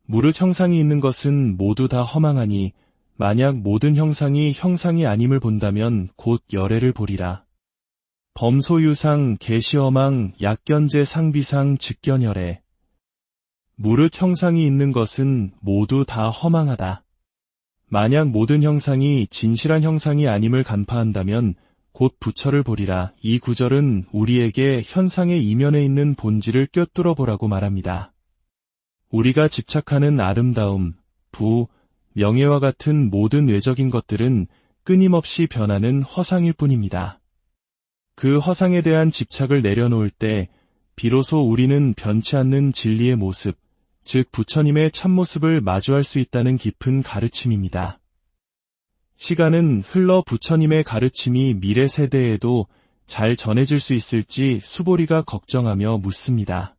무릇 형상이 있는 것은 모두 다 허망하니 만약 모든 형상이 형상이 아님을 본다면 곧 열애를 보리라. 범소유상 계시허망 약견제 상비상 즉견열애. 무릇 형상이 있는 것은 모두 다 허망하다. 만약 모든 형상이 진실한 형상이 아님을 간파한다면 곧 부처를 보리라. 이 구절은 우리에게 현상의 이면에 있는 본질을 꿰뚫어 보라고 말합니다. 우리가 집착하는 아름다움, 부, 명예와 같은 모든 외적인 것들은 끊임없이 변하는 허상일 뿐입니다. 그 허상에 대한 집착을 내려놓을 때 비로소 우리는 변치 않는 진리의 모습, 즉 부처님의 참모습을 마주할 수 있다는 깊은 가르침입니다. 시간은 흘러 부처님의 가르침이 미래 세대에도 잘 전해질 수 있을지 수보리가 걱정하며 묻습니다.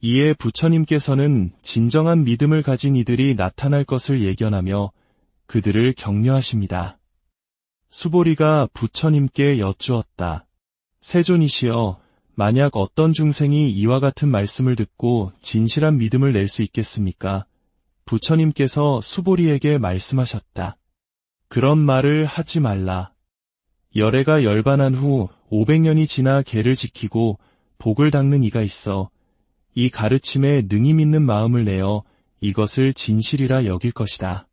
이에 부처님께서는 진정한 믿음을 가진 이들이 나타날 것을 예견하며 그들을 격려하십니다. 수보리가 부처님께 여쭈었다. 세존이시여, 만약 어떤 중생이 이와 같은 말씀을 듣고 진실한 믿음을 낼 수 있겠습니까? 부처님께서 수보리에게 말씀하셨다. 그런 말을 하지 말라. 열애가 열반한 후 500년이 지나 계를 지키고 복을 닦는 이가 있어 이 가르침에 능히 믿는 마음을 내어 이것을 진실이라 여길 것이다.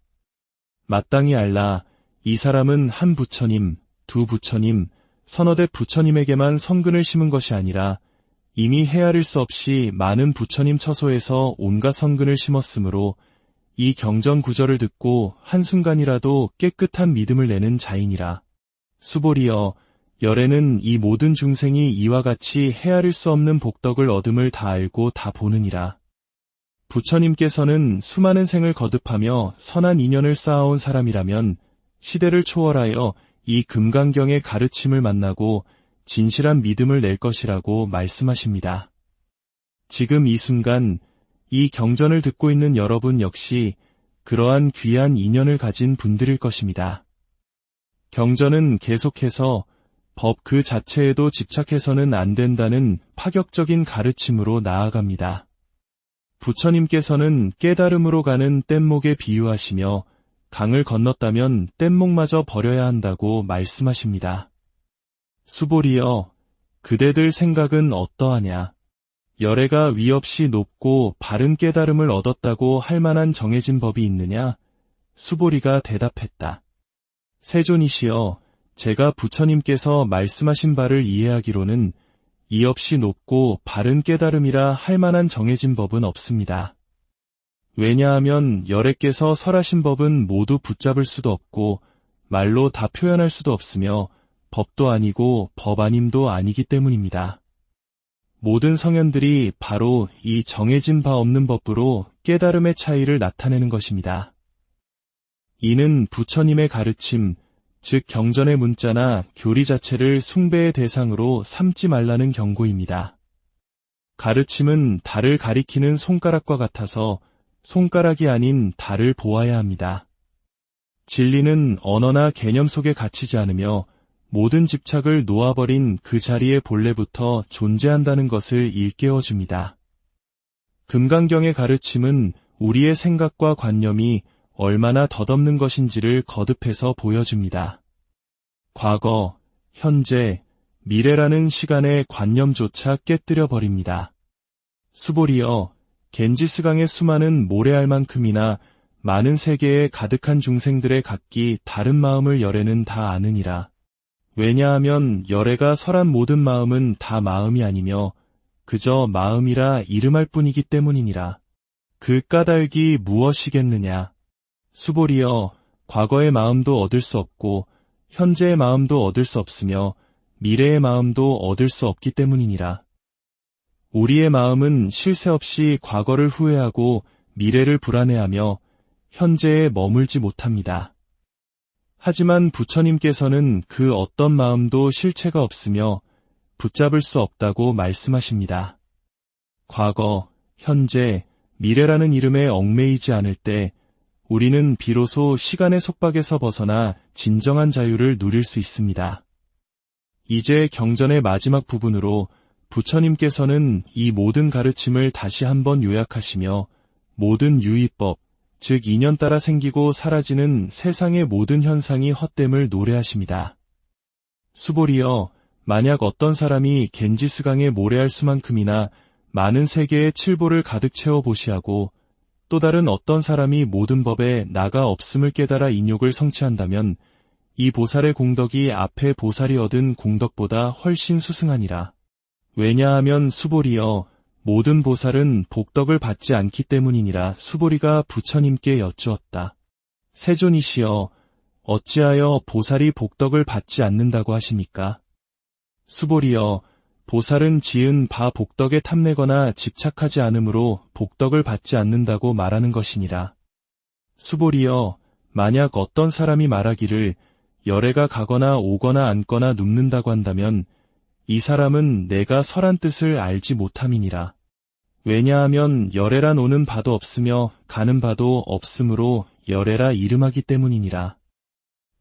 마땅히 알라. 이 사람은 한 부처님, 두 부처님, 서너 대 부처님에게만 성근을 심은 것이 아니라 이미 헤아릴 수 없이 많은 부처님 처소에서 온갖 성근을 심었으므로 이 경전 구절을 듣고 한순간이라도 깨끗한 믿음을 내는 자이니라. 수보리여, 열애는 이 모든 중생이 이와 같이 헤아릴 수 없는 복덕을 얻음을 다 알고 다 보느니라. 부처님께서는 수많은 생을 거듭하며 선한 인연을 쌓아온 사람이라면 시대를 초월하여 이 금강경의 가르침을 만나고 진실한 믿음을 낼 것이라고 말씀하십니다. 지금 이 순간 이 경전을 듣고 있는 여러분 역시 그러한 귀한 인연을 가진 분들일 것입니다. 경전은 계속해서 법 그 자체에도 집착해서는 안 된다는 파격적인 가르침으로 나아갑니다. 부처님께서는 깨달음으로 가는 뗏목에 비유하시며 강을 건넜다면 뗏목마저 버려야 한다고 말씀하십니다. 수보리여, 그대들 생각은 어떠하냐? 열애가 위 없이 높고 바른 깨달음을 얻었다고 할 만한 정해진 법이 있느냐? 수보리가 대답했다. 세존이시여, 제가 부처님께서 말씀하신 바를 이해하기로는 이 없이 높고 바른 깨달음이라 할 만한 정해진 법은 없습니다. 왜냐하면 열애께서 설하신 법은 모두 붙잡을 수도 없고 말로 다 표현할 수도 없으며 법도 아니고 법 아님도 아니기 때문입니다. 모든 성현들이 바로 이 정해진 바 없는 법으로 깨달음의 차이를 나타내는 것입니다. 이는 부처님의 가르침, 즉 경전의 문자나 교리 자체를 숭배의 대상으로 삼지 말라는 경고입니다. 가르침은 달을 가리키는 손가락과 같아서 손가락이 아닌 달을 보아야 합니다. 진리는 언어나 개념 속에 갇히지 않으며 모든 집착을 놓아버린 그 자리의 본래부터 존재한다는 것을 일깨워줍니다. 금강경의 가르침은 우리의 생각과 관념이 얼마나 덧없는 것인지를 거듭해서 보여줍니다. 과거, 현재, 미래라는 시간의 관념조차 깨뜨려 버립니다. 수보리여, 겐지스강의 수많은 모래알 만큼이나 많은 세계에 가득한 중생들의 각기 다른 마음을 열애는 다 아느니라. 왜냐하면 열애가 설한 모든 마음은 다 마음이 아니며 그저 마음이라 이름할 뿐이기 때문이니라. 그 까닭이 무엇이겠느냐? 수보리여, 과거의 마음도 얻을 수 없고 현재의 마음도 얻을 수 없으며 미래의 마음도 얻을 수 없기 때문이니라. 우리의 마음은 쉴 새 없이 과거를 후회하고 미래를 불안해하며 현재에 머물지 못합니다. 하지만 부처님께서는 그 어떤 마음도 실체가 없으며 붙잡을 수 없다고 말씀하십니다. 과거, 현재, 미래라는 이름에 얽매이지 않을 때 우리는 비로소 시간의 속박에서 벗어나 진정한 자유를 누릴 수 있습니다. 이제 경전의 마지막 부분으로 부처님께서는 이 모든 가르침을 다시 한번 요약하시며 모든 유의법, 즉 인연 따라 생기고 사라지는 세상의 모든 현상이 헛됨을 노래하십니다. 수보리여, 만약 어떤 사람이 겐지스강의 모래알 수만큼이나 많은 세계의 칠보를 가득 채워 보시하고 또 다른 어떤 사람이 모든 법에 나가 없음을 깨달아 인욕을 성취한다면 이 보살의 공덕이 앞에 보살이 얻은 공덕보다 훨씬 수승하니라. 왜냐하면 수보리여, 모든 보살은 복덕을 받지 않기 때문이니라. 수보리가 부처님께 여쭈었다. 세존이시여, 어찌하여 보살이 복덕을 받지 않는다고 하십니까? 수보리여, 보살은 지은 바 복덕에 탐내거나 집착하지 않으므로 복덕을 받지 않는다고 말하는 것이니라. 수보리여, 만약 어떤 사람이 말하기를 열애가 가거나 오거나 앉거나 눕는다고 한다면 이 사람은 내가 설한 뜻을 알지 못함이니라. 왜냐하면 열애란 오는 바도 없으며 가는 바도 없으므로 열애라 이름하기 때문이니라.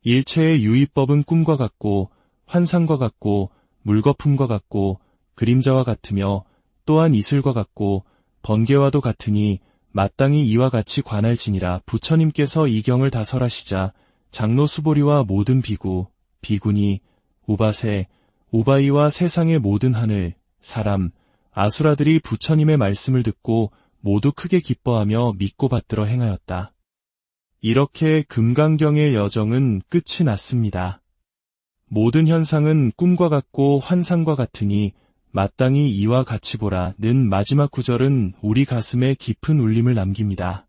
일체의 유의법은 꿈과 같고 환상과 같고 물거품과 같고 그림자와 같으며 또한 이슬과 같고 번개와도 같으니 마땅히 이와 같이 관할지니라. 부처님께서 이 경을 다 설하시자 장로 수보리와 모든 비구, 비구니, 우바세, 우바이와 세상의 모든 하늘, 사람, 아수라들이 부처님의 말씀을 듣고 모두 크게 기뻐하며 믿고 받들어 행하였다. 이렇게 금강경의 여정은 끝이 났습니다. 모든 현상은 꿈과 같고 환상과 같으니 마땅히 이와 같이 보라는 마지막 구절은 우리 가슴에 깊은 울림을 남깁니다.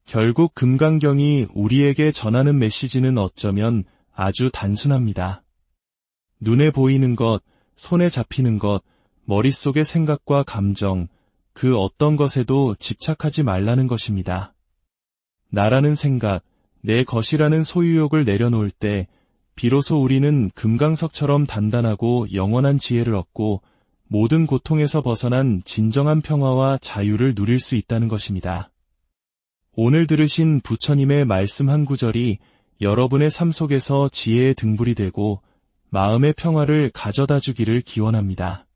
결국 금강경이 우리에게 전하는 메시지는 어쩌면 아주 단순합니다. 눈에 보이는 것, 손에 잡히는 것, 머릿속의 생각과 감정, 그 어떤 것에도 집착하지 말라는 것입니다. 나라는 생각, 내 것이라는 소유욕을 내려놓을 때 비로소 우리는 금강석처럼 단단하고 영원한 지혜를 얻고 모든 고통에서 벗어난 진정한 평화와 자유를 누릴 수 있다는 것입니다. 오늘 들으신 부처님의 말씀 한 구절이 여러분의 삶 속에서 지혜의 등불이 되고 마음의 평화를 가져다 주기를 기원합니다.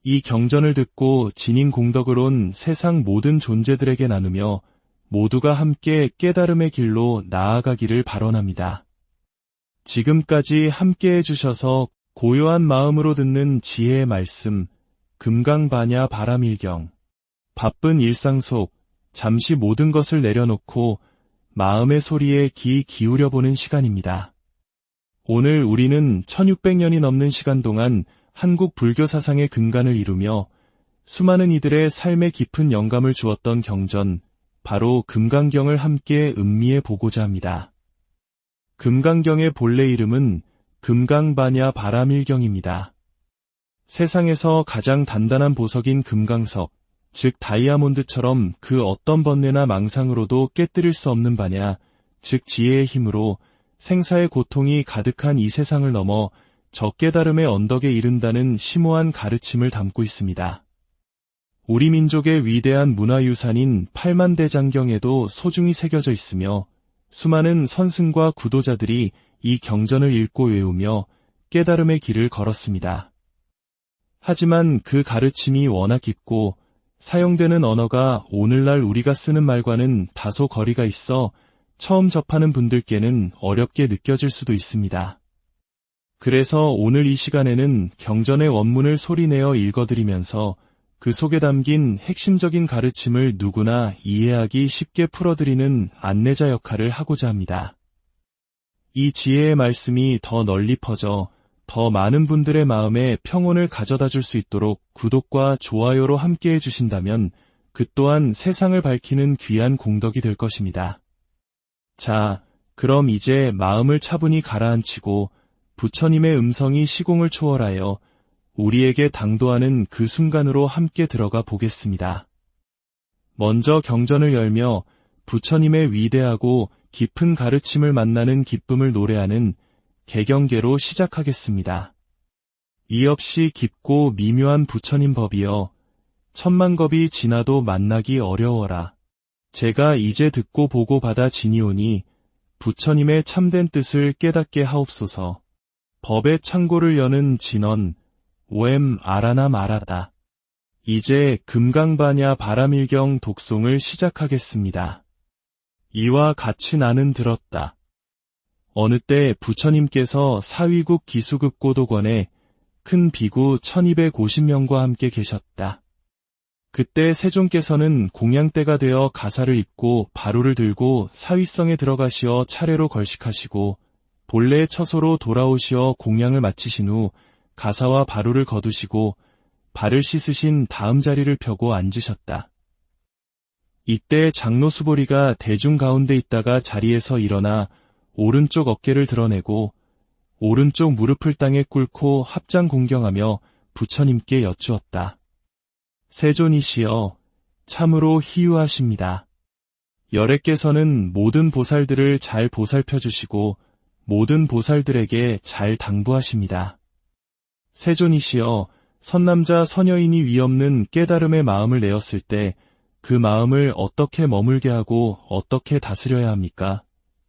이 경전을 듣고 지닌 공덕을 온 세상 모든 존재들에게 나누며 모두가 함께 깨달음의 길로 나아가기를 발언합니다. 지금까지 함께해 주셔서 고요한 마음으로 듣는 지혜의 말씀, 금강반야 바라밀경. 바쁜 일상 속 잠시 모든 것을 내려놓고 마음의 소리에 귀 기울여보는 시간입니다. 오늘 우리는 1600년이 넘는 시간 동안 한국 불교 사상의 근간을 이루며 수많은 이들의 삶에 깊은 영감을 주었던 경전, 바로 금강경을 함께 음미해 보고자 합니다. 금강경의 본래 이름은 금강반야 바라밀경입니다. 세상에서 가장 단단한 보석인 금강석, 즉 다이아몬드처럼 그 어떤 번뇌나 망상으로도 깨뜨릴 수 없는 반야, 즉 지혜의 힘으로 생사의 고통이 가득한 이 세상을 넘어 저깨달음의 언덕에 이른다는 심오한 가르침을 담고 있습니다. 우리 민족의 위대한 문화유산인 팔만대장경에도 소중히 새겨져 있으며 수많은 선승과 구도자들이 이 경전을 읽고 외우며 깨달음의 길을 걸었습니다. 하지만 그 가르침이 워낙 깊고 사용되는 언어가 오늘날 우리가 쓰는 말과는 다소 거리가 있어 처음 접하는 분들께는 어렵게 느껴질 수도 있습니다. 그래서 오늘 이 시간에는 경전의 원문을 소리내어 읽어드리면서 그 속에 담긴 핵심적인 가르침을 누구나 이해하기 쉽게 풀어드리는 안내자 역할을 하고자 합니다. 이 지혜의 말씀이 더 널리 퍼져 더 많은 분들의 마음에 평온을 가져다 줄 수 있도록 구독과 좋아요로 함께해 주신다면 그 또한 세상을 밝히는 귀한 공덕이 될 것입니다. 자, 그럼 이제 마음을 차분히 가라앉히고 부처님의 음성이 시공을 초월하여 우리에게 당도하는 그 순간으로 함께 들어가 보겠습니다. 먼저 경전을 열며 부처님의 위대하고 깊은 가르침을 만나는 기쁨을 노래하는 개경계로 시작하겠습니다. 이 없이 깊고 미묘한 부처님 법이여 천만 겁이 지나도 만나기 어려워라. 제가 이제 듣고 보고 받아 지니오니 부처님의 참된 뜻을 깨닫게 하옵소서. 법의 창고를 여는 진언 오엠 아라나 마라다. 이제 금강반야 바라밀경 독송을 시작하겠습니다. 이와 같이 나는 들었다. 어느 때 부처님께서 사위국 기수급 고도관에 큰 비구 1250명과 함께 계셨다. 그때 세존께서는 공양대가 되어 가사를 입고 바루를 들고 사위성에 들어가시어 차례로 걸식하시고 본래의 처소로 돌아오시어 공양을 마치신 후 가사와 바루를 거두시고 발을 씻으신 다음 자리를 펴고 앉으셨다. 이때 장로 수보리가 대중 가운데 있다가 자리에서 일어나 오른쪽 어깨를 드러내고 오른쪽 무릎을 땅에 꿇고 합장 공경하며 부처님께 여쭈었다. 세존이시여, 참으로 희유하십니다. 열애께서는 모든 보살들을 잘 보살펴 주시고 모든 보살들에게 잘 당부하십니다. 세존이시여, 선남자 선여인이 위없는 깨달음의 마음을 내었을 때 그 마음을 어떻게 머물게 하고 어떻게 다스려야 합니까?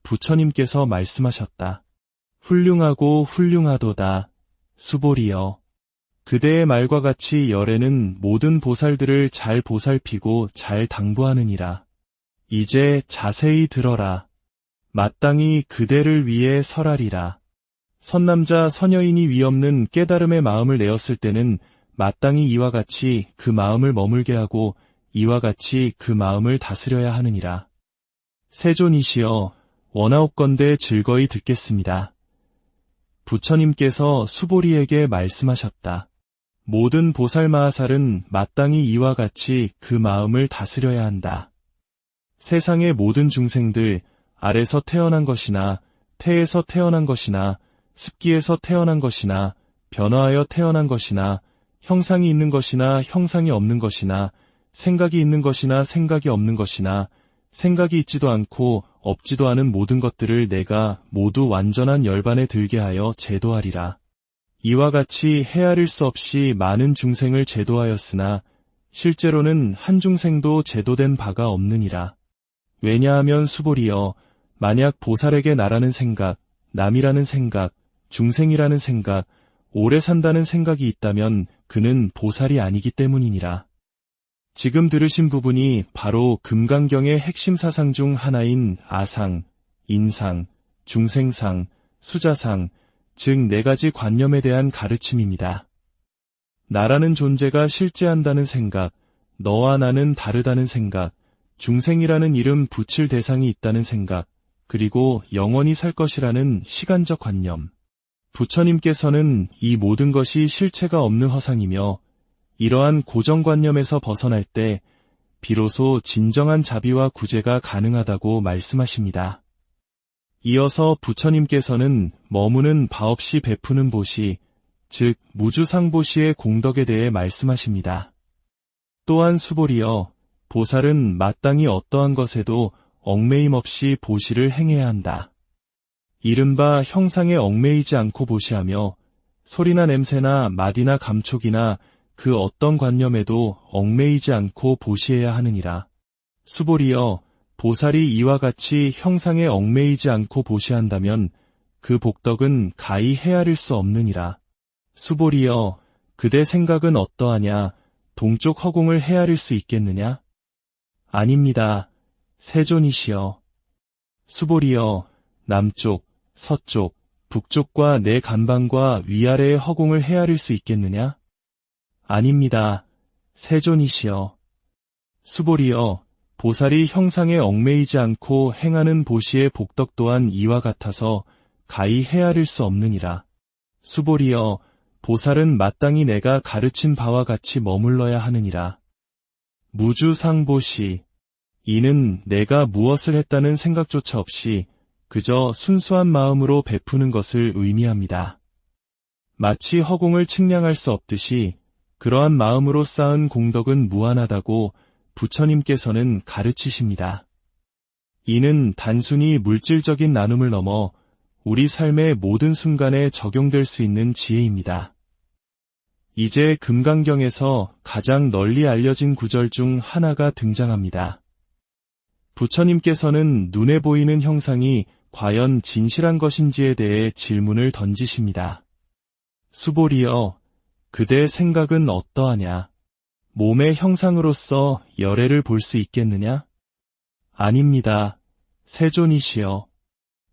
부처님께서 말씀하셨다. 훌륭하고 훌륭하도다. 수보리여. 그대의 말과 같이 열애는 모든 보살들을 잘 보살피고 잘 당부하느니라. 이제 자세히 들어라. 마땅히 그대를 위해 설하리라. 선남자 선여인이 위없는 깨달음의 마음을 내었을 때는 마땅히 이와 같이 그 마음을 머물게 하고 이와 같이 그 마음을 다스려야 하느니라. 세존이시여, 원하옵건대 즐거이 듣겠습니다. 부처님께서 수보리에게 말씀하셨다. 모든 보살마하살은 마땅히 이와 같이 그 마음을 다스려야 한다. 세상의 모든 중생들, 알에서 태어난 것이나 태에서 태어난 것이나 습기에서 태어난 것이나 변화하여 태어난 것이나 형상이 있는 것이나 형상이 없는 것이나 생각이 있는 것이나 생각이 없는 것이나 생각이 있지도 않고 없지도 않은 모든 것들을 내가 모두 완전한 열반에 들게 하여 제도하리라. 이와 같이 헤아릴 수 없이 많은 중생을 제도하였으나 실제로는 한 중생도 제도된 바가 없느니라. 왜냐하면 수보리여, 만약 보살에게 나라는 생각, 남이라는 생각, 중생이라는 생각, 오래 산다는 생각이 있다면 그는 보살이 아니기 때문이니라. 지금 들으신 부분이 바로 금강경의 핵심 사상 중 하나인 아상, 인상, 중생상, 수자상, 즉 4가지 관념에 대한 가르침입니다. 나라는 존재가 실제한다는 생각, 너와 나는 다르다는 생각, 중생이라는 이름 붙일 대상이 있다는 생각, 그리고 영원히 살 것이라는 시간적 관념. 부처님께서는 이 모든 것이 실체가 없는 허상이며 이러한 고정관념에서 벗어날 때 비로소 진정한 자비와 구제가 가능하다고 말씀하십니다. 이어서 부처님께서는 머무는 바 없이 베푸는 보시, 즉 무주상보시의 공덕에 대해 말씀하십니다. 또한 수보리여, 보살은 마땅히 어떠한 것에도 얽매임 없이 보시를 행해야 한다. 이른바 형상에 얽매이지 않고 보시하며 소리나 냄새나 맛이나 감촉이나 그 어떤 관념에도 얽매이지 않고 보시해야 하느니라. 수보리여, 보살이 이와 같이 형상에 얽매이지 않고 보시한다면 그 복덕은 가히 헤아릴 수 없느니라. 수보리여, 그대 생각은 어떠하냐? 동쪽 허공을 헤아릴 수 있겠느냐? 아닙니다. 세존이시여. 수보리여, 남쪽, 서쪽, 북쪽과 내 간방과 위아래의 허공을 헤아릴 수 있겠느냐? 아닙니다. 세존이시여. 수보리여, 보살이 형상에 얽매이지 않고 행하는 보시의 복덕 또한 이와 같아서 가히 헤아릴 수 없느니라. 수보리여, 보살은 마땅히 내가 가르친 바와 같이 머물러야 하느니라. 무주상보시, 이는 내가 무엇을 했다는 생각조차 없이 그저 순수한 마음으로 베푸는 것을 의미합니다. 마치 허공을 측량할 수 없듯이 그러한 마음으로 쌓은 공덕은 무한하다고 부처님께서는 가르치십니다. 이는 단순히 물질적인 나눔을 넘어 우리 삶의 모든 순간에 적용될 수 있는 지혜입니다. 이제 금강경에서 가장 널리 알려진 구절 중 하나가 등장합니다. 부처님께서는 눈에 보이는 형상이 과연 진실한 것인지에 대해 질문을 던지십니다. 수보리여, 그대의 생각은 어떠하냐? 몸의 형상으로서 열애를 볼 수 있겠느냐? 아닙니다. 세존이시여.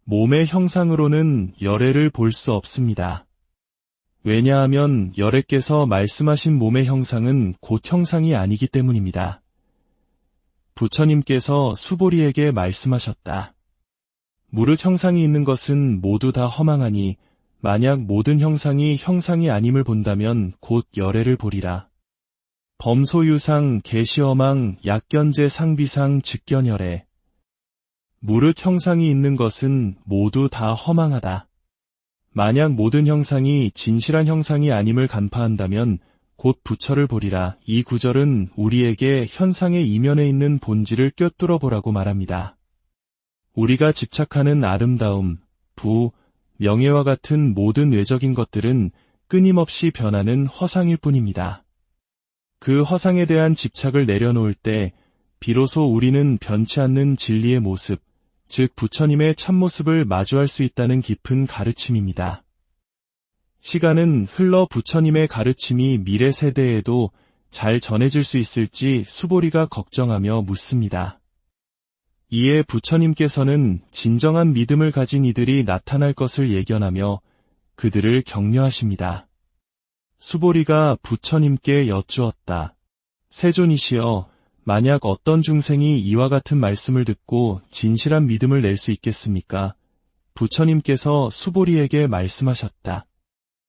몸의 형상으로는 열애를 볼 수 없습니다. 왜냐하면 열애께서 말씀하신 몸의 형상은 곧 형상이 아니기 때문입니다. 부처님께서 수보리에게 말씀하셨다. 무릇 형상이 있는 것은 모두 다 허망하니 만약 모든 형상이 형상이 아님을 본다면 곧 열애를 보리라. 범소유상, 계시허망, 약견제 상비상, 즉견열애. 무릇 형상이 있는 것은 모두 다 허망하다. 만약 모든 형상이 진실한 형상이 아님을 간파한다면 곧 부처를 보리라. 이 구절은 우리에게 현상의 이면에 있는 본질을 꿰뚫어 보라고 말합니다. 우리가 집착하는 아름다움, 부, 명예와 같은 모든 외적인 것들은 끊임없이 변하는 허상일 뿐입니다. 그 허상에 대한 집착을 내려놓을 때 비로소 우리는 변치 않는 진리의 모습, 즉 부처님의 참모습을 마주할 수 있다는 깊은 가르침입니다. 시간은 흘러 부처님의 가르침이 미래 세대에도 잘 전해질 수 있을지 수보리가 걱정하며 묻습니다. 이에 부처님께서는 진정한 믿음을 가진 이들이 나타날 것을 예견하며 그들을 격려하십니다. 수보리가 부처님께 여쭈었다. 세존이시여, 만약 어떤 중생이 이와 같은 말씀을 듣고 진실한 믿음을 낼 수 있겠습니까? 부처님께서 수보리에게 말씀하셨다.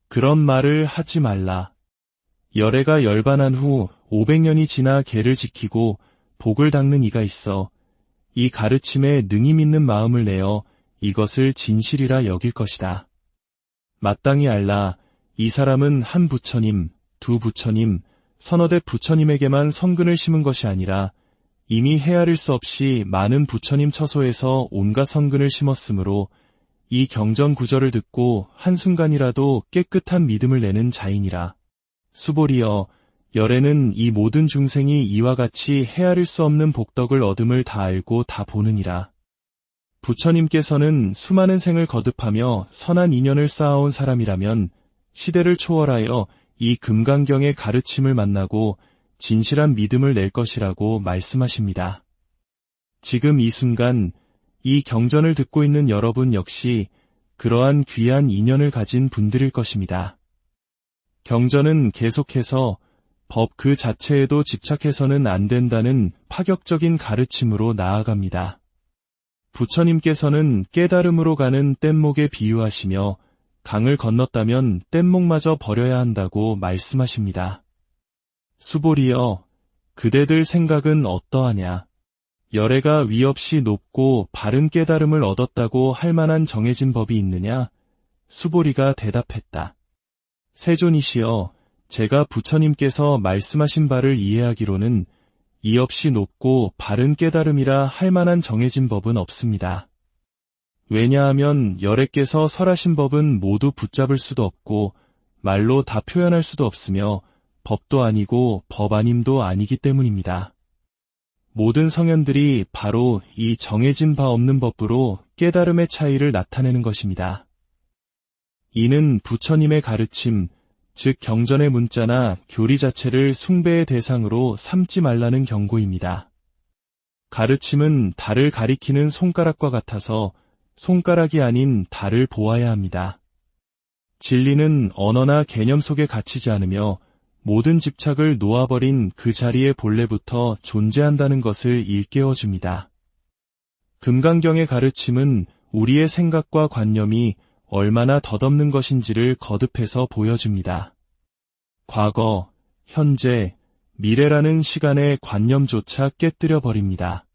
그런 말을 하지 말라. 열애가 열반한 후 500년이 지나 계를 지키고 복을 닦는 이가 있어 이 가르침에 능히 믿는 마음을 내어 이것을 진실이라 여길 것이다. 마땅히 알라. 이 사람은 한 부처님, 두 부처님, 서너대 부처님에게만 성근을 심은 것이 아니라 이미 헤아릴 수 없이 많은 부처님 처소에서 온갖 성근을 심었으므로 이 경전 구절을 듣고 한순간이라도 깨끗한 믿음을 내는 자이니라. 수보리여, 열애는 이 모든 중생이 이와 같이 헤아릴 수 없는 복덕을 얻음을 다 알고 다 보느니라. 부처님께서는 수많은 생을 거듭하며 선한 인연을 쌓아온 사람이라면 시대를 초월하여 이 금강경의 가르침을 만나고 진실한 믿음을 낼 것이라고 말씀하십니다. 지금 이 순간 이 경전을 듣고 있는 여러분 역시 그러한 귀한 인연을 가진 분들일 것입니다. 경전은 계속해서 법 그 자체에도 집착해서는 안 된다는 파격적인 가르침으로 나아갑니다. 부처님께서는 깨달음으로 가는 뗏목에 비유하시며 강을 건넜다면 뗏목마저 버려야 한다고 말씀하십니다. 수보리여, 그대들 생각은 어떠하냐? 열애가 위 없이 높고 바른 깨달음을 얻었다고 할 만한 정해진 법이 있느냐? 수보리가 대답했다. 세존이시여, 제가 부처님께서 말씀하신 바를 이해하기로는 이 없이 높고 바른 깨달음이라 할 만한 정해진 법은 없습니다. 왜냐하면 열애께서 설하신 법은 모두 붙잡을 수도 없고 말로 다 표현할 수도 없으며 법도 아니고 법 아님도 아니기 때문입니다. 모든 성현들이 바로 이 정해진 바 없는 법으로 깨달음의 차이를 나타내는 것입니다. 이는 부처님의 가르침, 즉 경전의 문자나 교리 자체를 숭배의 대상으로 삼지 말라는 경고입니다. 가르침은 달을 가리키는 손가락과 같아서 손가락이 아닌 달을 보아야 합니다. 진리는 언어나 개념 속에 갇히지 않으며 모든 집착을 놓아버린 그 자리의 본래부터 존재한다는 것을 일깨워줍니다. 금강경의 가르침은 우리의 생각과 관념이 얼마나 덧없는 것인지를 거듭해서 보여줍니다. 과거, 현재, 미래라는 시간의 관념조차 깨뜨려 버립니다.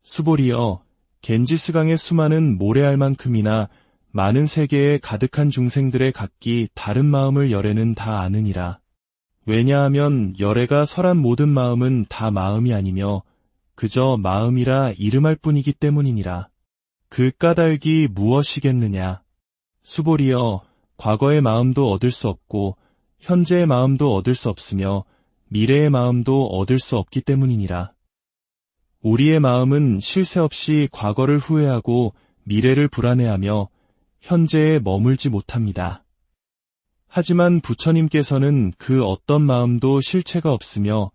수보리여, 겐지스강의 수많은 모래알 만큼이나 많은 세계에 가득한 중생들의 각기 다른 마음을 열애는 다 아느니라. 왜냐하면 열애가 설한 모든 마음은 다 마음이 아니며 그저 마음이라 이름할 뿐이기 때문이니라. 그 까닭이 무엇이겠느냐? 수보리여, 과거의 마음도 얻을 수 없고 현재의 마음도 얻을 수 없으며 미래의 마음도 얻을 수 없기 때문이니라. 우리의 마음은 쉴 새 없이 과거를 후회하고 미래를 불안해하며 현재에 머물지 못합니다. 하지만 부처님께서는 그 어떤 마음도 실체가 없으며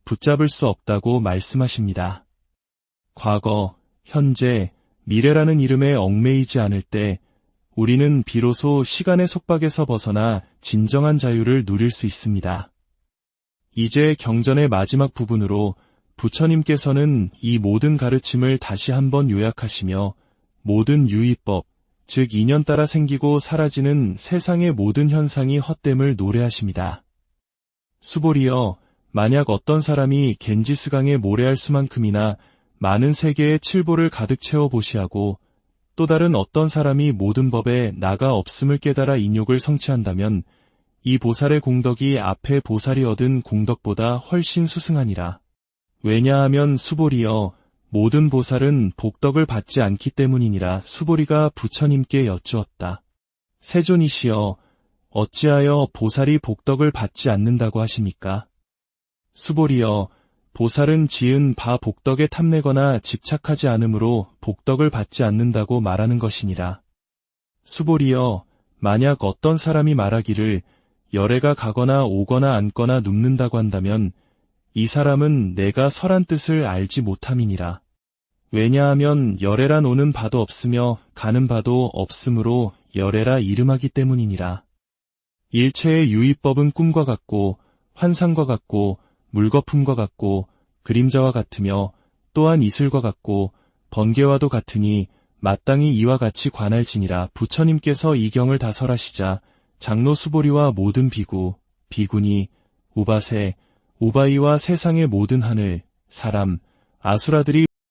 붙잡을 수 없다고 말씀하십니다. 과거, 현재, 미래라는 이름에 얽매이지 않을 때 우리는 비로소 시간의 속박에서 벗어나 진정한 자유를 누릴 수 있습니다. 이제 경전의 마지막 부분으로 부처님께서는 이 모든 가르침을 다시 한번 요약하시며 모든 유의법, 즉 인연 따라 생기고 사라지는 세상의 모든 현상이 헛됨을 노래하십니다. 수보리여, 만약 어떤 사람이 겐지스강의 모래알 수만큼이나 많은 세계의 칠보를 가득 채워 보시하고 또 다른 어떤 사람이 모든 법에 나가 없음을 깨달아 인욕을 성취한다면 이 보살의 공덕이 앞에 보살이 얻은 공덕보다 훨씬 수승하니라. 왜냐하면 수보리여, 모든 보살은 복덕을 받지 않기 때문이니라. 수보리가 부처님께 여쭈었다. 세존이시여, 어찌하여 보살이 복덕을 받지 않는다고 하십니까? 수보리여, 보살은 지은 바 복덕에 탐내거나 집착하지 않으므로 복덕을 받지 않는다고 말하는 것이니라. 수보리여, 만약 어떤 사람이 말하기를 열애가 가거나 오거나 앉거나 눕는다고 한다면 이 사람은 내가 설한 뜻을 알지 못함이니라. 왜냐하면 열애란 오는 바도 없으며 가는 바도 없으므로 열애라 이름하기 때문이니라. 일체의 유의법은 꿈과 같고 환상과 같고 물거품과 같고 그림자와 같으며 또한 이슬과 같고 번개와도 같으니 마땅히 이와 같이 관할지니라. 부처님께서 이 경을 다 설하시자 장로 수보리와 모든 비구, 비구니, 우바세, 우바이와 세상의 모든 하늘, 사람, 아수라들이